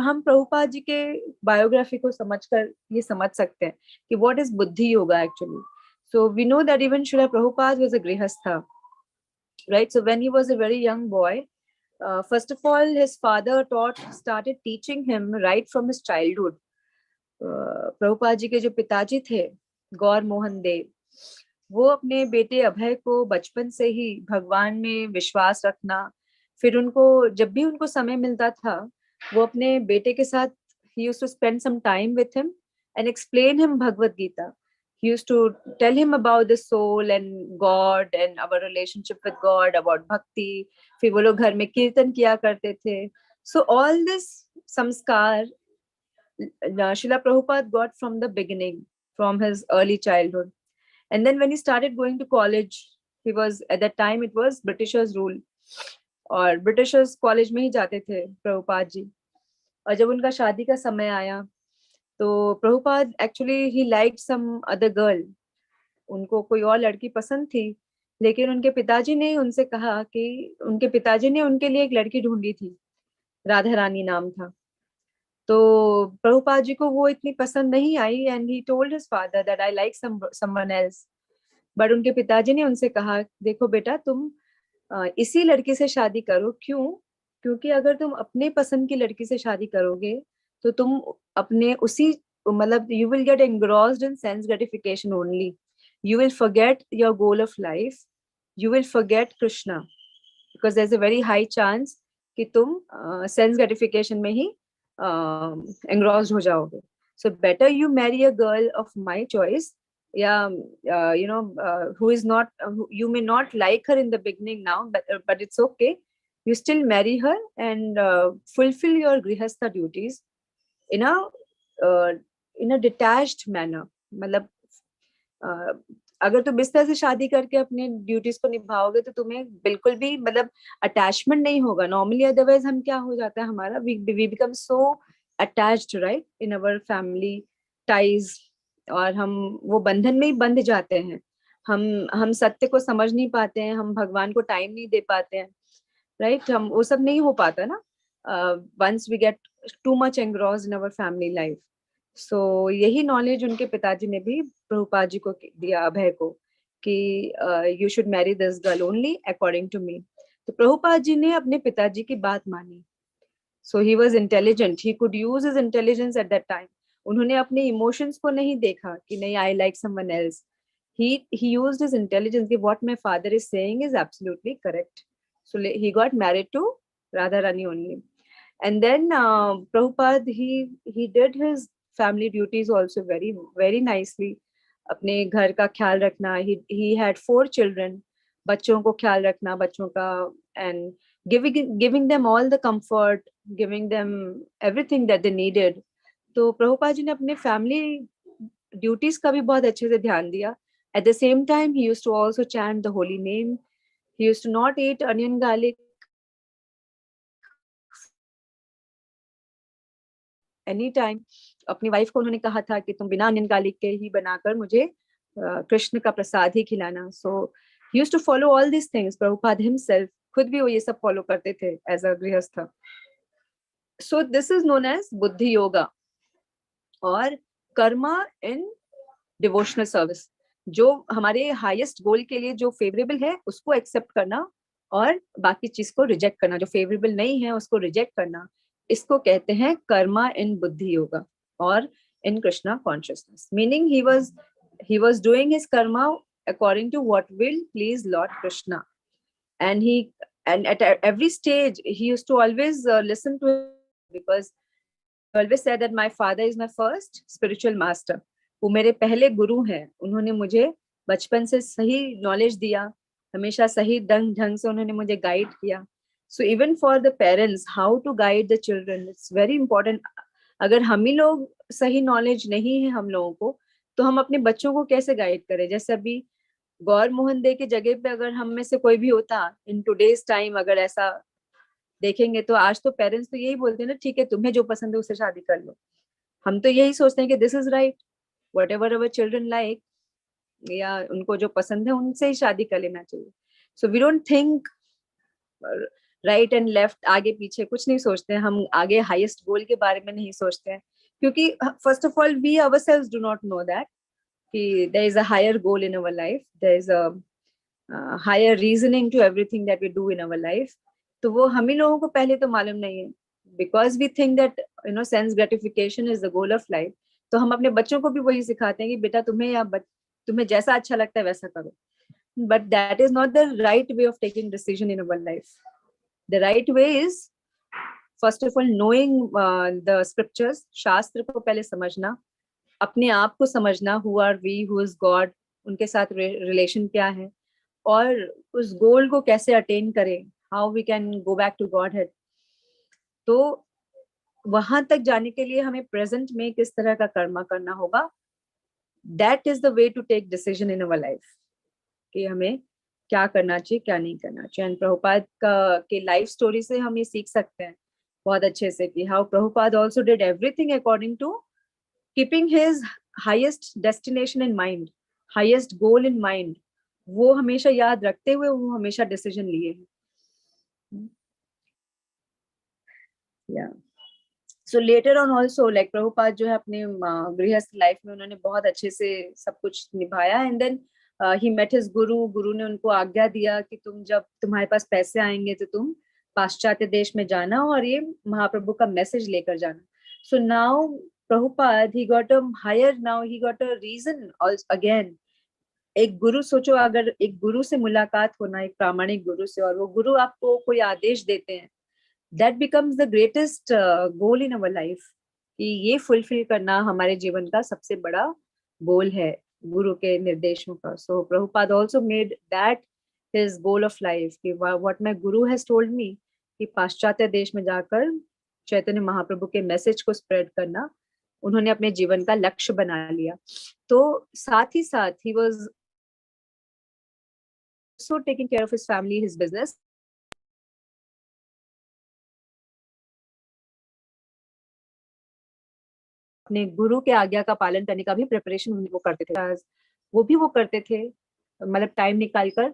हम प्रभुपाद जी के बायोग्राफी को समझकर ये समझ सकते हैं कि व्हाट इज बुद्धि yoga actually. So we know that even Srila Prabhupada was a गृहस्थ. Right, so when he was a very young boy, first of all, his father started teaching him right from his childhood. Prabhupada ji के जो पिताजी थे, गौर मोहन देव, वो अपने बेटे अभय को बचपन से ही भगवान में विश्वास रखना, फिर उनको जब भी उनको समय मिलता था वो अपने बेटे के साथ he used to spend some time with him and explain him Bhagwadgita. He used to tell him about the soul and God and our relationship with God, about bhakti. फिर वो लोग घर में कीर्तन किया करते थे. So all this samskar Srila Prabhupada got from the beginning, from his early childhood. And then when he started going to college, he was, at that time it was Britishers rule, और Britishers college में ही जाते थे प्रभुपाद जी. और जब उनका शादी का समय आया तो Prabhupada actually he liked some other girl. उनको कोई और लड़की पसंद थी, लेकिन उनके पिताजी ने उनसे कहा कि उनके पिताजी ने उनके लिए एक लड़की ढूंढी थी, राधा रानी नाम था. तो प्रभुपाद जी को वो इतनी पसंद नहीं आई and he told his father that I like someone else. But उनके पिताजी ने उनसे कहा, देखो बेटा, तुम इसी लड़की से शादी करो. क्यों? क्योंकि अगर तुम अपने पसंद की लड़की से शादी करोगे तो तुम अपने उसी, मतलब you will get engrossed in sense gratification only. You will forget your goal of life. You will forget Krishna because there's a very high chance कि तुम sense gratification में ही engrossed हो जाओगे. So better you marry a girl of my choice yeah, who is not, you may not like her in the beginning now, but it's okay. You still marry her and fulfill your grihastha duties in a uh, in a detached manner. मतलब अगर तुम इस तरह से शादी करके अपने duties को निभाओगे तो तुम्हें बिल्कुल भी मतलब अटैचमेंट नहीं होगा नॉर्मली. अदरवाइज हम क्या हो जाता है हमारा, we become so attached right in our family ties, और हम वो बंधन में ही बंध जाते हैं. हम सत्य को समझ नहीं पाते हैं, हम भगवान को टाइम नहीं दे पाते हैं राइट. हम वो सब नहीं हो पाता ना once we get too much engrossed in our family life. So यही नॉलेज उनके पिताजी ने भी प्रभुपाद जी को दिया, अभय को, कि you should marry this girl only according to me. तो प्रभुपाद जी ने अपने पिताजी की बात मानी. So he was intelligent, he could use his intelligence at that time. उन्होंने अपने इमोशंस को नहीं देखा कि नहीं I like someone else. he used his intelligence कि what my father is saying is absolutely correct. So he got married to Radharani only. And then Prabhupada, he did his family duties also very very nicely. अपने घर का ख्याल रखना. He had 4 children. बच्चों को ख्याल रखना बच्चों का, and giving them all the comfort, giving them everything that they needed. तो प्रभुपाद जी ने अपने फैमिली ड्यूटीज का भी बहुत अच्छे से ध्यान दिया. At the same time, he used to also chant the holy name. He used to not eat onion garlic any time. अपनी वाइफ को उन्होंने कहा था कि तुम बिना अनियन गार्लिक के ही बनाकर मुझे कृष्ण का प्रसाद ही खिलाना. So he used to follow all these things. Prabhupada himself खुद भी वो ये सब फॉलो करते थे as a गृहस्थ. So this is known as बुद्धि योगा और कर्मा इन डिवोशनल सर्विस. जो हमारे हाईएस्ट गोल के लिए जो फेवरेबल है उसको एक्सेप्ट करना और बाकी चीज को रिजेक्ट करना, जो फेवरेबल नहीं है उसको रिजेक्ट करना, इसको कहते हैं कर्मा इन बुद्धि योगा और in Krishna consciousness. Meaning he was doing his karma according to what will please Lord Krishna. And at every stage he used to always listen to him, because he always said that my father is my first spiritual master. वो मेरे पहले गुरु हैं. उन्होंने मुझे बचपन से सही knowledge दिया, हमेशा सही ढंग से उन्होंने मुझे गाइड किया. So even for the parents, how to guide the children, it's very important. अगर हम ही लोग सही नॉलेज नहीं है हम लोगों को, तो हम अपने बच्चों को कैसे गाइड करें. जैसे अभी गौर मोहन दे की जगह पे अगर हम में से कोई भी होता इन टुडेज टाइम, अगर ऐसा देखेंगे तो आज तो पेरेंट्स तो यही बोलते हैं ना, ठीक है तुम्हें जो पसंद है उससे शादी कर लो. हम तो यही सोचते हैं कि this is right, whatever our children like, या उनको जो पसंद है उनसे ही शादी कर लेना चाहिए. So we don't think right and left, आगे पीछे कुछ नहीं सोचते हैं. हम आगे हाईएस्ट गोल के बारे में नहीं सोचते हैं, क्योंकि first of all we ourselves do not know that कि there is a higher goal in our life, there is a higher reasoning to everything that we do in our life. तो वो हम ही लोगों को पहले तो मालूम नहीं है, because we think that sense gratification is the goal of life. तो हम अपने बच्चों को भी वही सिखाते हैं कि बेटा तुम्हें जैसा अच्छा लगता है वैसा करो. But that is not the right way of taking decision in our life. The right way is first of all knowing the scriptures, शास्त्र को पहले समझना, अपने आप को समझना, who are we, who is God, उनके साथ रिलेशन क्या है, और उस गोल को कैसे अटेन करें, how we can go back to godhead. तो वहां तक जाने के लिए हमें प्रेजेंट में किस तरह का कर्मा करना होगा. That is the way to take decision in our life कि हमें क्या करना चाहिए क्या नहीं करना चाहिए. एंड प्रभुपाद के लाइफ स्टोरी से हम ये सीख सकते हैं बहुत अच्छे से कि how Prabhupada also did everything according to keeping his highest destination in mind, highest goal in mind. वो हमेशा याद रखते हुए वो हमेशा डिसीजन लिए हैं. या so later on also like Prabhupada जो है अपने गृहस्थ लाइफ में उन्होंने बहुत अच्छे से सब कुछ निभाया. And then he met his गुरु ने उनको आज्ञा दिया कि तुम जब तुम्हारे पास पैसे आएंगे तो तुम पाश्चात्य देश में जाना और ये महाप्रभु का मैसेज लेकर जाना. So now Prabhupada he got a higher, now he got a reason again. एक गुरु, सोचो अगर एक गुरु से मुलाकात होना, एक प्रामाणिक गुरु से, और वो गुरु आपको कोई आदेश देते हैं, that becomes the greatest goal in our life. कि ये फुलफिल करना हमारे जीवन का सबसे बड़ा गोल है. गुरु के निर्देशों का. So Prabhupada also made that his goal of life कि what my guru has told me कि पाश्चात्य देश में जाकर चैतन्य महाप्रभु के मैसेज को स्प्रेड करना उन्होंने अपने जीवन का लक्ष्य बना लिया. तो साथ ही साथ he was also taking care of his family, his business. अपने गुरु के आज्ञा का पालन करने का भी प्रिपरेशन वो करते थे. वो करते थे, मतलब टाइम निकाल कर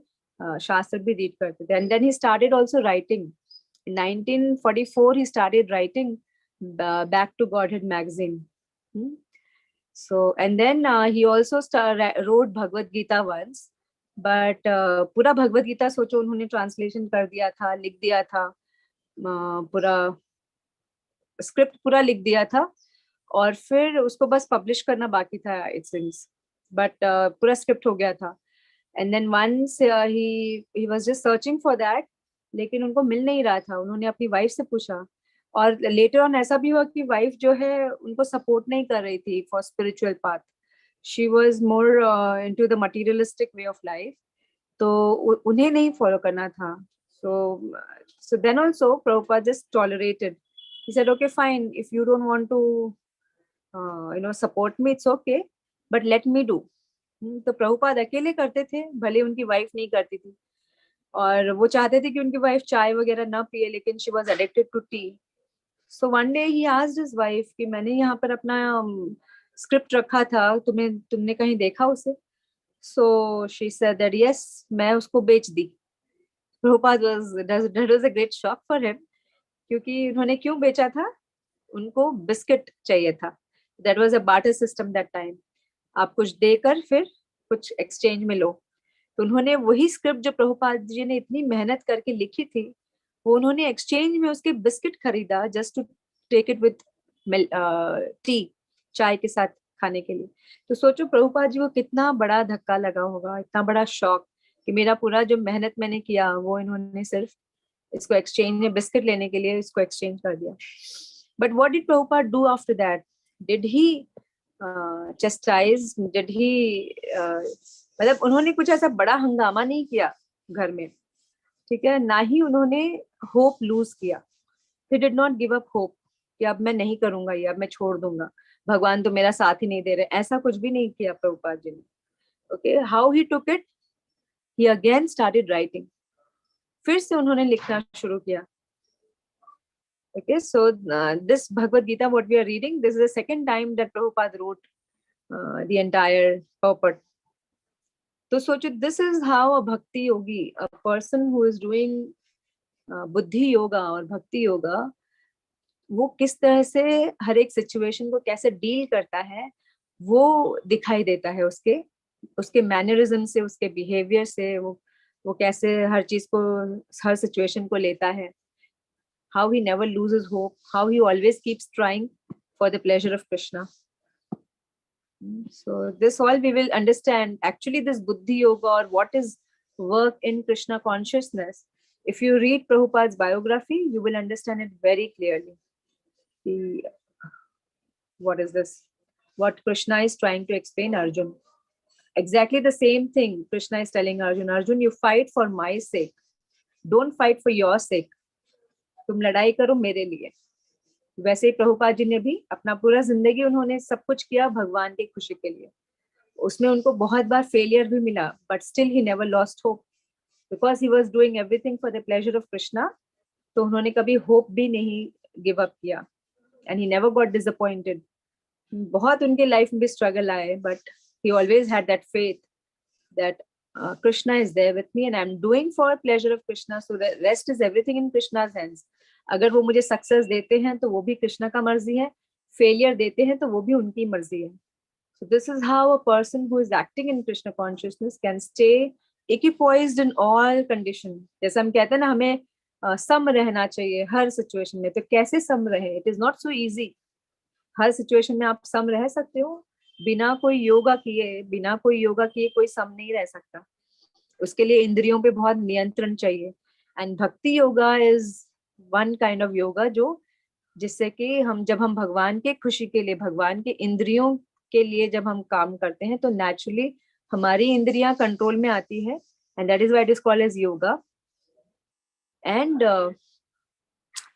शास्त्र भी रीड करते थे. And then he started also writing. In 1944 he started writing Back to Godhead magazine. So and then he also wrote Bhagwadgita once, but पूरा भगवद गीता सोचो उन्होंने ट्रांसलेशन कर दिया था, लिख दिया था, पूरा स्क्रिप्ट पूरा लिख दिया था और फिर उसको बस पब्लिश करना बाकी था इट सीम्स. बट पूरा स्क्रिप्ट हो गया था. And then once he was just searching for that, लेकिन उनको मिल नहीं रहा था. उन्होंने अपनी वाइफ से पूछा और लेटर ऑन ऐसा भी हुआ कि वाइफ जो है उनको सपोर्ट नहीं कर रही थी for spiritual path. She was more into the materialistic way of life, तो उन्हें नहीं फॉलो करना था. So then also Prabhupada just tolerated. He said, okay, fine, if you don't want to support me, it's okay, but let me do. तो प्रभुपाद अकेले करते थे, भले उनकी वाइफ नहीं करती थी. और वो चाहते थे कि उनकी वाइफ चाय वगैरह ना पिए, लेकिन she was addicted to tea. So one day he asked his wife कि मैंने यहाँ पर अपना स्क्रिप्ट रखा था, तुमने कहीं देखा उसे? So she said that yes, मैं उसको बेच दी. Prabhupada that was a great shock for him, क्योंकि उन्होंने क्यों बेचा था? उनको बिस्किट चाहिए था. That was a barter system that time. आप कुछ देकर फिर कुछ एक्सचेंज में लो. तो उन्होंने वही स्क्रिप्ट जो प्रभुपाद जी ने इतनी मेहनत करके लिखी थी, वो उन्होंने एक्सचेंज में उसके बिस्किट खरीदा just to take it with tea, चाय के साथ खाने के लिए. तो सोचो प्रभुपाद जी को कितना बड़ा धक्का लगा होगा, इतना बड़ा शॉक कि मेरा पूरा जो मेहनत मैंने किया वो इन्होंने सिर्फ इसको एक्सचेंज में बिस्किट लेने के लिए इसको एक्सचेंज कर दिया. But what did Prabhupada do after that? Did he chastise, did he मतलब उन्होंने कुछ ऐसा बड़ा हंगामा नहीं किया घर में, ठीक है, ना ही उन्होंने होप लूज किया. he did not give up hope कि अब मैं नहीं करूंगा ये, अब मैं छोड़ दूंगा, भगवान तो मेरा साथ ही नहीं दे रहे. ऐसा कुछ भी नहीं किया प्रभुपाद जी ने. Okay, how he took it? He again started writing. फिर से उन्होंने लिखना शुरू किया. Okay, so this Bhagavad Gita, what we are reading, this is the second time that Prabhupada wrote the entire purport. So socho, this is how a bhakti yogi, a person who is doing buddhi yoga or bhakti yoga, वो किस तरह से हर एक situation को कैसे deal करता है वो दिखाई देता है उसके मैनरिज्म से, उसके बिहेवियर से, वो कैसे हर चीज को, हर सिचुएशन को लेता है. How he never loses hope, how he always keeps trying for the pleasure of Krishna. So this all we will understand. Actually, this buddhi yoga or what is work in Krishna consciousness, if you read Prabhupada's biography, you will understand it very clearly. What is this? What Krishna is trying to explain Arjun. Exactly the same thing Krishna is telling Arjun. Arjun, you fight for my sake. Don't fight for your sake. तुम लड़ाई करो मेरे लिए. वैसे ही प्रभुपाद जी ने भी अपना पूरा जिंदगी उन्होंने सब कुछ किया भगवान की खुशी के लिए. उसमें उनको बहुत बार फेलियर भी मिला, but still he never lost hope because he was doing everything for the pleasure of Krishna. तो उन्होंने कभी होप भी नहीं गिव अप किया and he never got disappointed. बहुत उनके लाइफ में भी स्ट्रगल आए, but he always had that faith that Krishna is there with me and I'm doing for pleasure of Krishna, so the rest is everything in Krishna's hands. अगर वो मुझे success देते हैं तो वो भी कृष्णा का मर्जी है, फेलियर देते हैं तो वो भी उनकी मर्जी है. So this is how a person who is acting in Krishna consciousness can stay equipoised in all conditions. जैसे हम कहते हैं ना हमें सम रहना चाहिए हर सिचुएशन में, तो कैसे सम रहे? It is not so easy. Her situation में आप सम रह सकते हो, बिना कोई योगा किए कोई सम नहीं रह सकता. उसके लिए इंद्रियों पे बहुत नियंत्रण चाहिए. एंड भक्ति yoga is one kind of yoga जो जिससे कि जब हम भगवान के खुशी के लिए भगवान के इंद्रियों के लिए जब हम काम करते हैं तो नेचुरली हमारी इंद्रियां कंट्रोल में आती है, and that is why it is called as yoga. एंड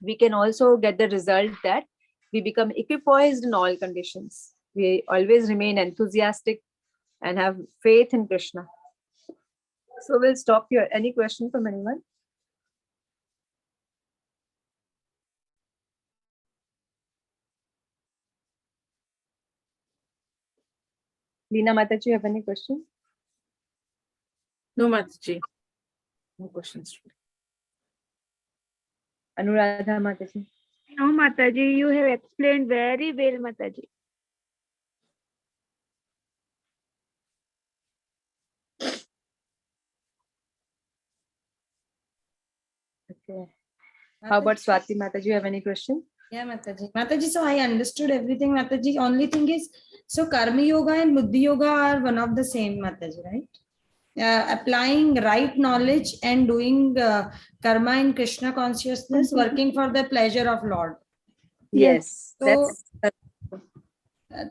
we can also get the result that we become equipoised in all conditions. We always remain enthusiastic and have faith in Krishna. So we'll stop here. Any question from anyone? Leena Mataji, you have any question? No, Mataji. No questions. Anuradha Mataji. No, Mataji, you have explained very well, Mataji. Okay. How about Swati Mataji? You have any question? Yeah, Mataji. Mataji, so I understood everything, Mataji. Only thing is, so Karma Yoga and Buddhi Yoga are one of the same, Mataji, right? Applying right knowledge and doing karma in Krishna consciousness, working for the pleasure of Lord. Yes. So,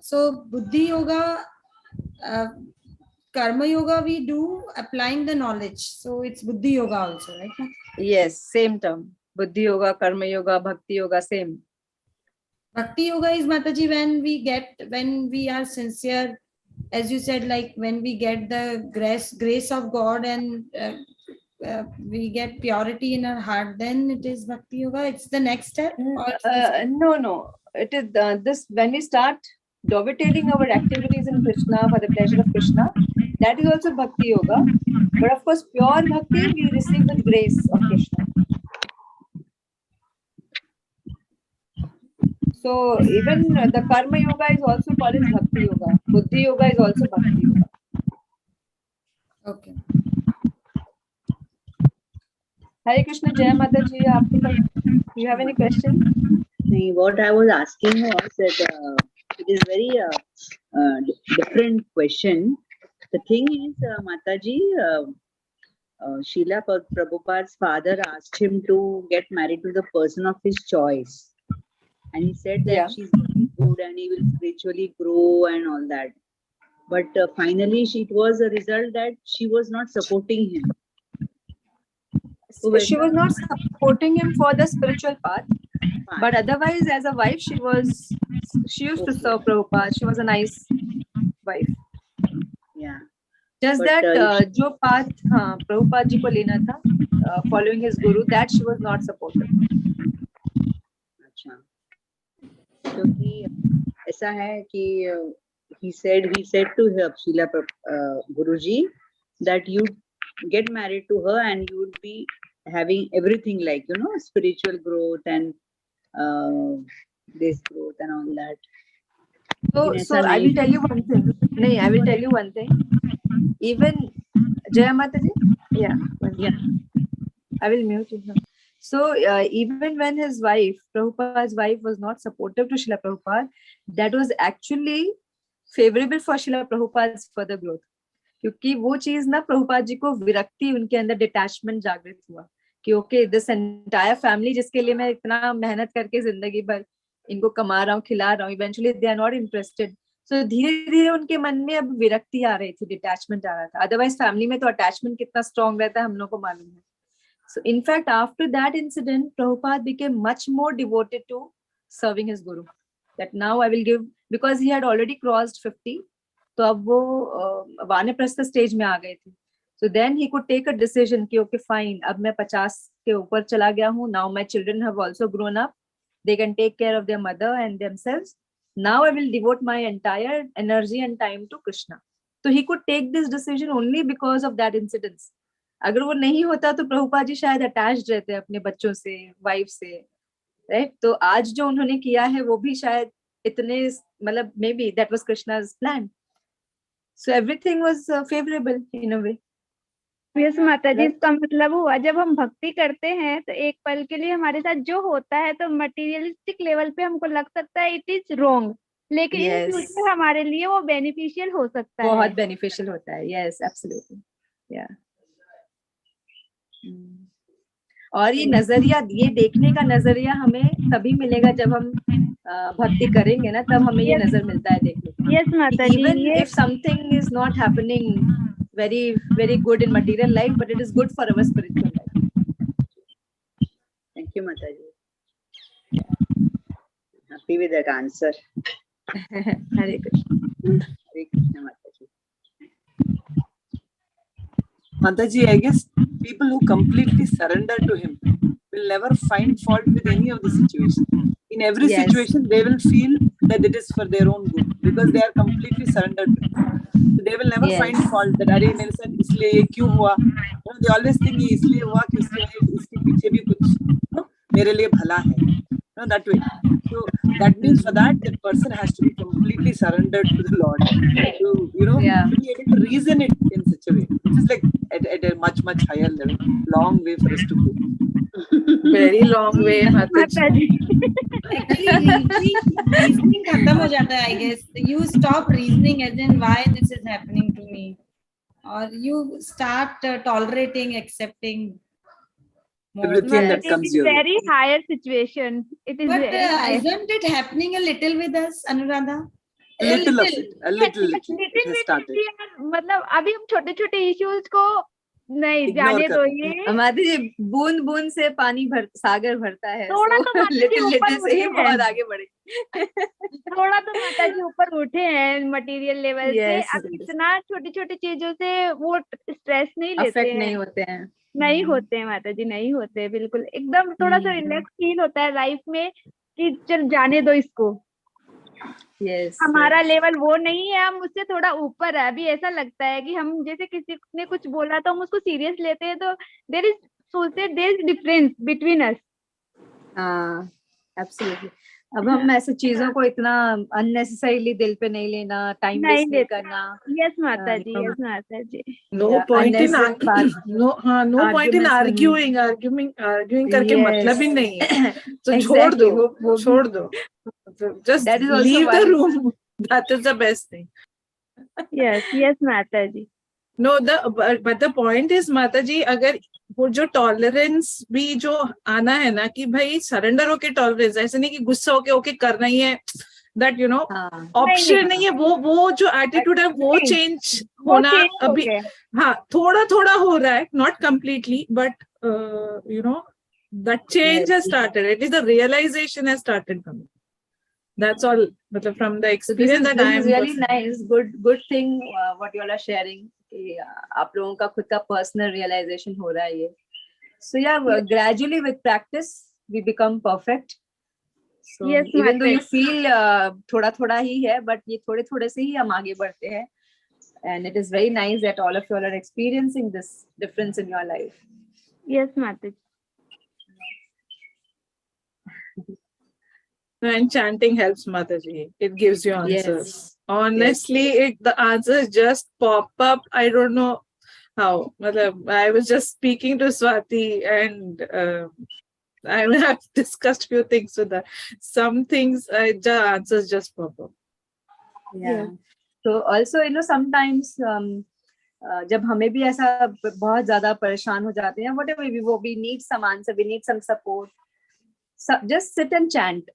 so Buddhi Yoga, Karma Yoga we do applying the knowledge. So it's Buddhi Yoga also, right? Yes, same term. Buddhi Yoga, Karma Yoga, Bhakti Yoga, same. Bhakti Yoga is, Mataji, when we are sincere, as you said, like when we get the grace of God and we get purity in our heart, then it is Bhakti Yoga. It's the next step. No. It is this when we start dovetailing our activities in Krishna for the pleasure of Krishna. That is also Bhakti Yoga. But of course, pure Bhakti we receive with grace of Krishna. So even the Karma Yoga is also called as Bhakti Yoga. Buddhi Yoga is also Bhakti Yoga. Okay. Hare Krishna, Jai Mataji, you have any question? What I was asking was that it is very different question. The thing is, Mataji, Srila Prabhupada's father asked him to get married to the person of his choice. And he said that she's very good and he will spiritually grow and all that. But finally, it was a result that she was not supporting him. So she was not supporting him for the spiritual path. But otherwise, as a wife, she used to serve Prabhupada. She was a nice wife. Yeah. Just But, that जो path Prabhupada ji को लेना था, following his guru, that she was not supportive. अच्छा. क्योंकि ऐसा है कि he said to her, Srila Guruji, that you get married to her and you will be having everything like, spiritual growth and this growth and all that. So I will tell you one thing. No, I will tell you one thing. Even Jaya Mataji, I will mute you. So even when his wife, Prabhupada's wife, was not supportive to Srila Prabhupada, that was actually favorable for Srila Prabhupada's further growth. क्योंकि वो चीज ना प्रभुपाद जी को विरक्ति, उनके अंदर detachment जागृत हुआ कि ओके दिस एंटायर फैमिली जिसके लिए मैं इतना मेहनत करके जिंदगी भर इनको कमा रहा हूँ, खिला रहा हूँ, eventually they are not interested. So धीरे धीरे उनके मन में अब विरक्ति आ रही थी, डिटैचमेंट आ रहा था. अदरवाइज फैमिली में तो अटैचमेंट कितना स्ट्रॉन्ग रहता है हम लोग को मालूम है. So in fact, after that incident, Prabhupada became much more devoted to serving his guru. That now I will give, because he had already crossed 50. तो अब वो वानप्रस्थ स्टेज में आ गए थे. So then he could take a decision कि okay fine, अब मैं 50 के ऊपर चला गया हूँ. Now my children have also grown up. They can take care of their mother and themselves. Now I will devote my entire energy and time to Krishna. So he could take this decision only because of that incident. अगर वो नहीं होता तो प्रभुपाद जी शायद attached रहते अपने बच्चों से, वाइफ से, राइट. तो आज जो उन्होंने किया है वो भी शायद इतने, मतलब maybe that was Krishna's plan. So everything was favourable in a way. Yes Mataji, इसका मतलब हुआ जब हम भक्ति करते हैं तो एक पल के लिए हमारे साथ जो होता है तो मटेरियलिस्टिक लेवल पे हमको लग सकता है इट इज रॉन्ग, लेकिन इन फ्यूचर हमारे लिए वो बेनिफिशियल हो सकता है. बहुत बेनिफिशियल होता है. Yes, absolutely. या और ये नजरिया, ये देखने का नजरिया हमें तभी मिलेगा जब हम भक्ति करेंगे ना, तब हमें ये नजर मिलता है देखने को. यस माता जी, Even ये if something is not happening very good in material life, but it is good for our spiritual life. Thank you, Mataji. Happy with that answer. Hare Krishna. Hare Krishna, Mataji. Mataji, I guess people who completely surrender to him will never find fault with any of the situation. In every Yes. situation, they will feel that it is for their own good because they are completely surrendered to him. So they will never Yes. find fault that अरे मेरे साथ इसलिए ये क्यों हुआ. You know, they always think ये इसलिए हुआ कि इसके पीछे भी कुछ मेरे लिए भला है. You know, that way. So that means for that person has to be completely surrendered to the Lord. To, you know, to be able to reason it in such a way. It is like at a much higher level. Long way for us to go. Very long way, Mataji. Actually, reasoning खत्म हो जाता है, I guess. You stop reasoning as in why this is happening to me, or you start tolerating, accepting more. Everything that it comes is your way. very higher situation. It is But very higher. isn't it happening a little with us, Anuradha? A little of it. A little. It has started. मतलब अभी हम छोटे छोटे issues को नहीं Ignore जाने कर दो, रहे ये माता जी, बूंद बूंद से पानी सागर भरता है. थोड़ा तो माता जी लिटिल ऊपर लिटिल से ही उठे हैं. बहुत आगे बढ़े. थोड़ा तो माता जी ऊपर उठे हैं मटेरियल लेवल से. Yes, अब yes. इतना छोटी छोटी चीजों से वो स्ट्रेस नहीं लेते अफेक्ट हैं. नहीं होते हैं. नहीं होते हैं माता जी, नहीं होते हैं, बिल्कुल एकदम थोड़ा सा रिलैक्स फील होता है लाइफ में कि चल जाने दो इसको. Yes. हमारा लेवल वो नहीं है, हम उससे थोड़ा ऊपर है. अभी ऐसा लगता है कि हम जैसे किसी ने कुछ बोला तो हम उसको सीरियस लेते हैं, तो देयर इज सोचते there is difference between us. हाँ, एब्सोल्युटली. अब हम ऐसे चीजों को इतना अननेसेसरीली दिल पे नहीं लेना, टाइम नहीं वेस्ट नहीं लेते. करना. यस माता जी, यस माता जी. No Yeah, point in unnecessary बात. no point in Arguments arguing करके Yes. मतलब ही नहीं है. So छोड़ Exactly, दो, वो छोड़ दो. Just That is also leave the why- room. That is the best thing. Yes yes माता जी. No, but the point is, Mataji, अगर वो जो टॉलरेंस भी जो आना है ना कि भाई सरेंडर होके टॉलरेंस, ऐसे नहीं कि गुस्सा होके ओके करना ही है, दैट यू नो हाँ. ऑप्शन नहीं है. वो जो एटीट्यूड है वो नहीं, चेंज वो होना change हो अभी गया. हाँ थोड़ा थोड़ा हो रहा है, not completely, but you know that change has started. It is the realization has started coming. That's all, मतलब from the So experience that I this am is really personally. nice, good thing what you all are sharing. कि आप लोगों का खुद का personal realisation हो रहा है ये. So yeah, gradually with practice we become perfect. So Yes, even though Mataji. you feel थोड़ा थोड़ा ही है, but ये थोड़े थोड़े से ही हम आगे बढ़ते हैं. And it is very nice that all of you all are experiencing this difference in your life. Yes माता जी. And chanting helps, Mataji. It gives you answers. Yes. Honestly, the answers just pop up. I don't know how. I was just speaking to Swati and I have discussed few things with her. Some things, the answers just pop up. Yeah. So also, sometimes जब हमें भी ऐसा बहुत ज्यादा परेशान हो जाते हैं, whatever we need some answer, we need some support. So just sit and chant.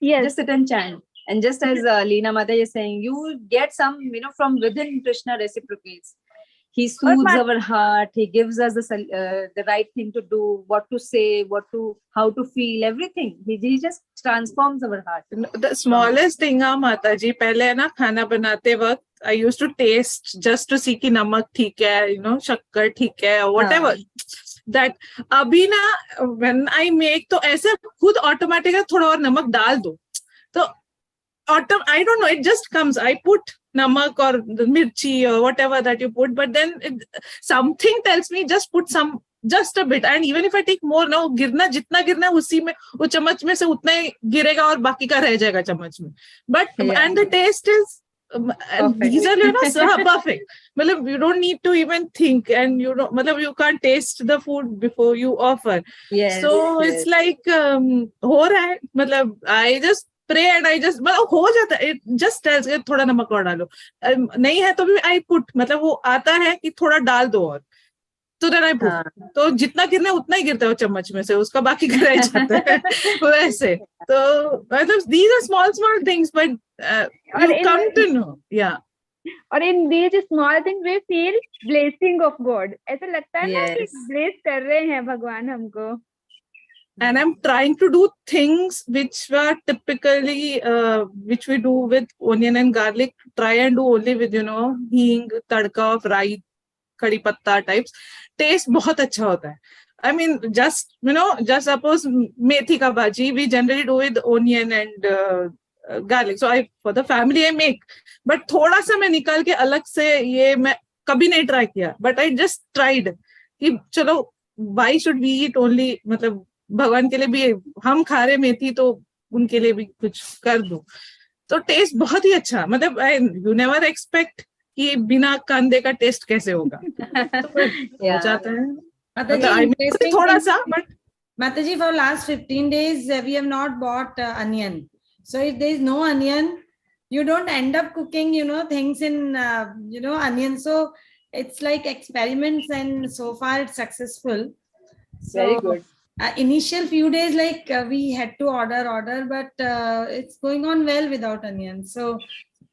Yes. Just sit and chant. And just as Leena Mata is saying, you get some, from within Krishna reciprocates. He soothes our heart. He gives us the right thing to do, what to say, how to feel, everything. He just transforms our heart. The smallest thing, Mataji, पहले है ना खाना बनाते वक्त I used to taste just to see कि नमक ठीक है, शक्कर ठीक है, whatever. That अभी ना when I make तो ऐसे खुद automatic थोड़ा और नमक डाल दो, तो I don't know, it just comes. I put namak or mirchi or whatever that you put, but then something tells me just put just a bit. And even if I take more now, गिरना जितना गिरना उसी में, वो चम्मच में से उतना ही गिरेगा और बाकी का रह जाएगा चम्मच में. But and the taste is these are so perfect. You don't need to even think, and you can't taste the food before you offer. Yes, so yes. It's like हो रहा है. I just pray and I just हो जाता है. It just tells कि थोड़ा नमक और डालो, नहीं है तो भी I put, वो आता है कि थोड़ा डाल दो और, so then I put. तो जितना गिरना है उतना ही गिरता है वो चम्मच में से, उसका बाकी गिराया जाता है वैसे. तो मतलब these are small things, but you come to know. Yeah. और in these small things we feel blessing of God. ऐसा लगता है ना कि bless कर रहे हैं भगवान हमको. And I'm trying to do things which were typically which we do with onion and garlic. Try and do only with hing, tadka of raई, कड़ी पत्ता types. Taste बहुत अच्छा होता है. I mean, just suppose methi ka bhaji, we generally do with onion and garlic. So for the family I make, but थोड़ा सा मैं निकाल के अलग से ये मैं कभी नहीं try किया. But I just tried कि चलो why should we eat only, मतलब भगवान के लिए भी हम खा रहे मेथी तो उनके लिए भी कुछ कर दो. तो टेस्ट बहुत ही अच्छा, मतलब यू नेवर एक्सपेक्ट कि बिना कांदे का टेस्ट कैसे होगा. हो जाता है. थोड़ा सा, but Mataji, for last 15 days we have not bought onion. So if there is no onion, you don't end up cooking things in onion. So it's like experiments, and so far it's successful. So, very good. Initial few days we had to order, but it's going on well without onion. So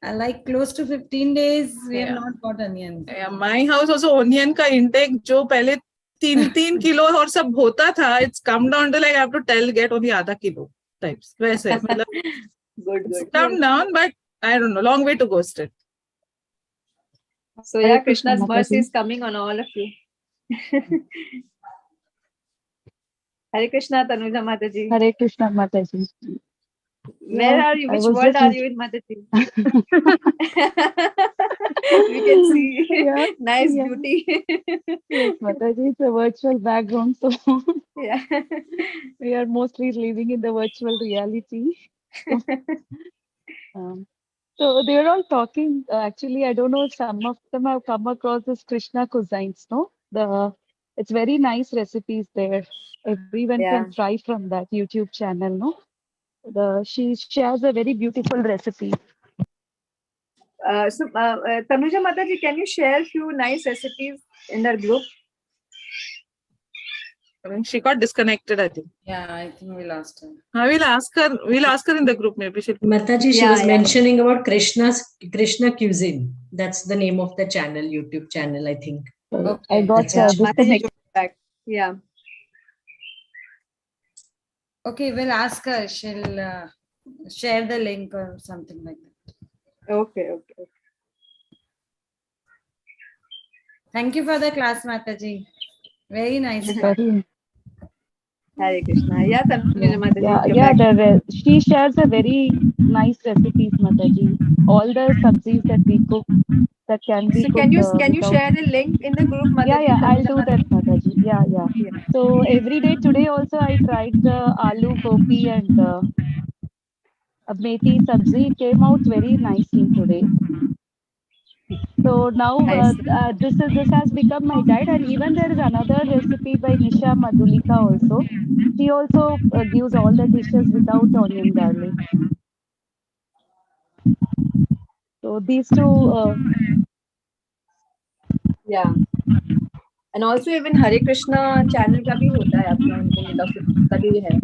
like close to 15 days we have not got onion. My house also onion ka intake जो पहले 3 kilo और सब होता था, it's come down to like I have to get only आधा kilo types. वैसे मतलब good. Come down, but I don't know, long way to go still. So yeah, Krishna's mercy is coming on all of you. Hare Krishna, Tanuja Mataji. Hare Krishna, Mataji. Where are you? Which world are you in, Mataji? We can see nice beauty. Yes, Mataji, it's a virtual background, so yeah, we are mostly living in the virtual reality. So they are all talking. Actually, I don't know if some of them have come across this Krishna cuisines. No, it's very nice recipes there. Everyone can try from that YouTube channel. No, she shares a very beautiful recipe. So Tanuja Mataji, can you share a few nice recipes in our group? I mean, she got disconnected, I think. Yeah, I think we lost her. We'll ask her in the group maybe. Mataji, she was mentioning about Krishna cuisine. That's the name of the channel, YouTube channel, I think. Okay. I got disconnected. Yeah. Okay, we'll ask her. She'll share the link or something like that. Okay. Thank you for the class, Mataji. Very nice. Hare Krishna. Yeah, Tanuja Mataji. She shares a very nice recipes, Mataji. All the sabzis that we cook that can be cooked. So can you share the link in the group, Mataji? Yeah, I'll do that, Mataji. Yeah. So every day today also I tried the aloo gobi and methi sabzi. It came out very nicely today. So now this has become my diet, and even there is another recipe by Nisha Madhulika also. She also gives all the dishes without onion garlic. So these two. Yeah. And also even Hare Krishna channel का भी होता है अपना उनका भी है.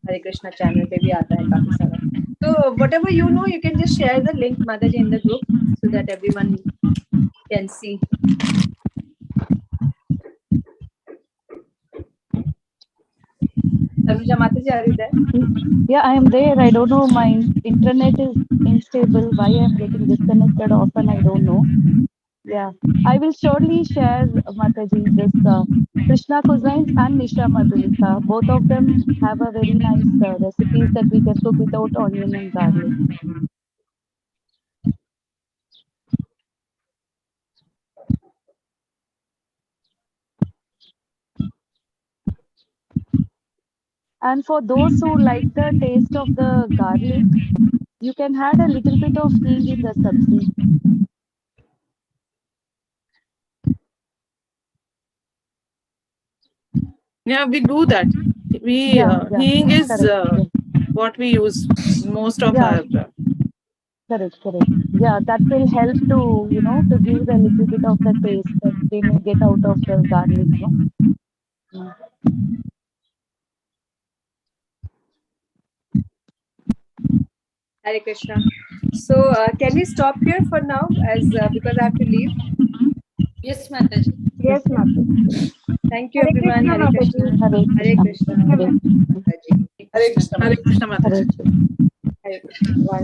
Hare Krishna channel पे भी आता है काफी सारा. So whatever you know, you can just share the link, Mataji, in the group so that everyone can see. Tanuja Mataji, are you there? Yeah, I am there. I don't know. My internet is unstable. Why I am getting disconnected often, I don't know. Yeah, I will surely share, Mataji, this Krishna cuisines and Nisha Madhulika. Both of them have a very nice recipes that we can cook without onion and garlic. And for those who like the taste of the garlic, you can add a little bit of hing in the sabzi. Yeah, we do that. Hing is what we use most of our. Correct. Yeah, that will help to to give a little bit of the taste. they may get out of the garlic, no? Hare Krishna. So can we stop here for now, as because I have to leave? Yes, Mataji. Yes, Mataji. Thank you, Hare everyone. Krishna, Hare Krishna. Mataji. Hare Hare Krishna. Krishna. Hare Krishna. Hare Krishna. Hare Krishna Hare Mataji. Krishna. Hare Krishna.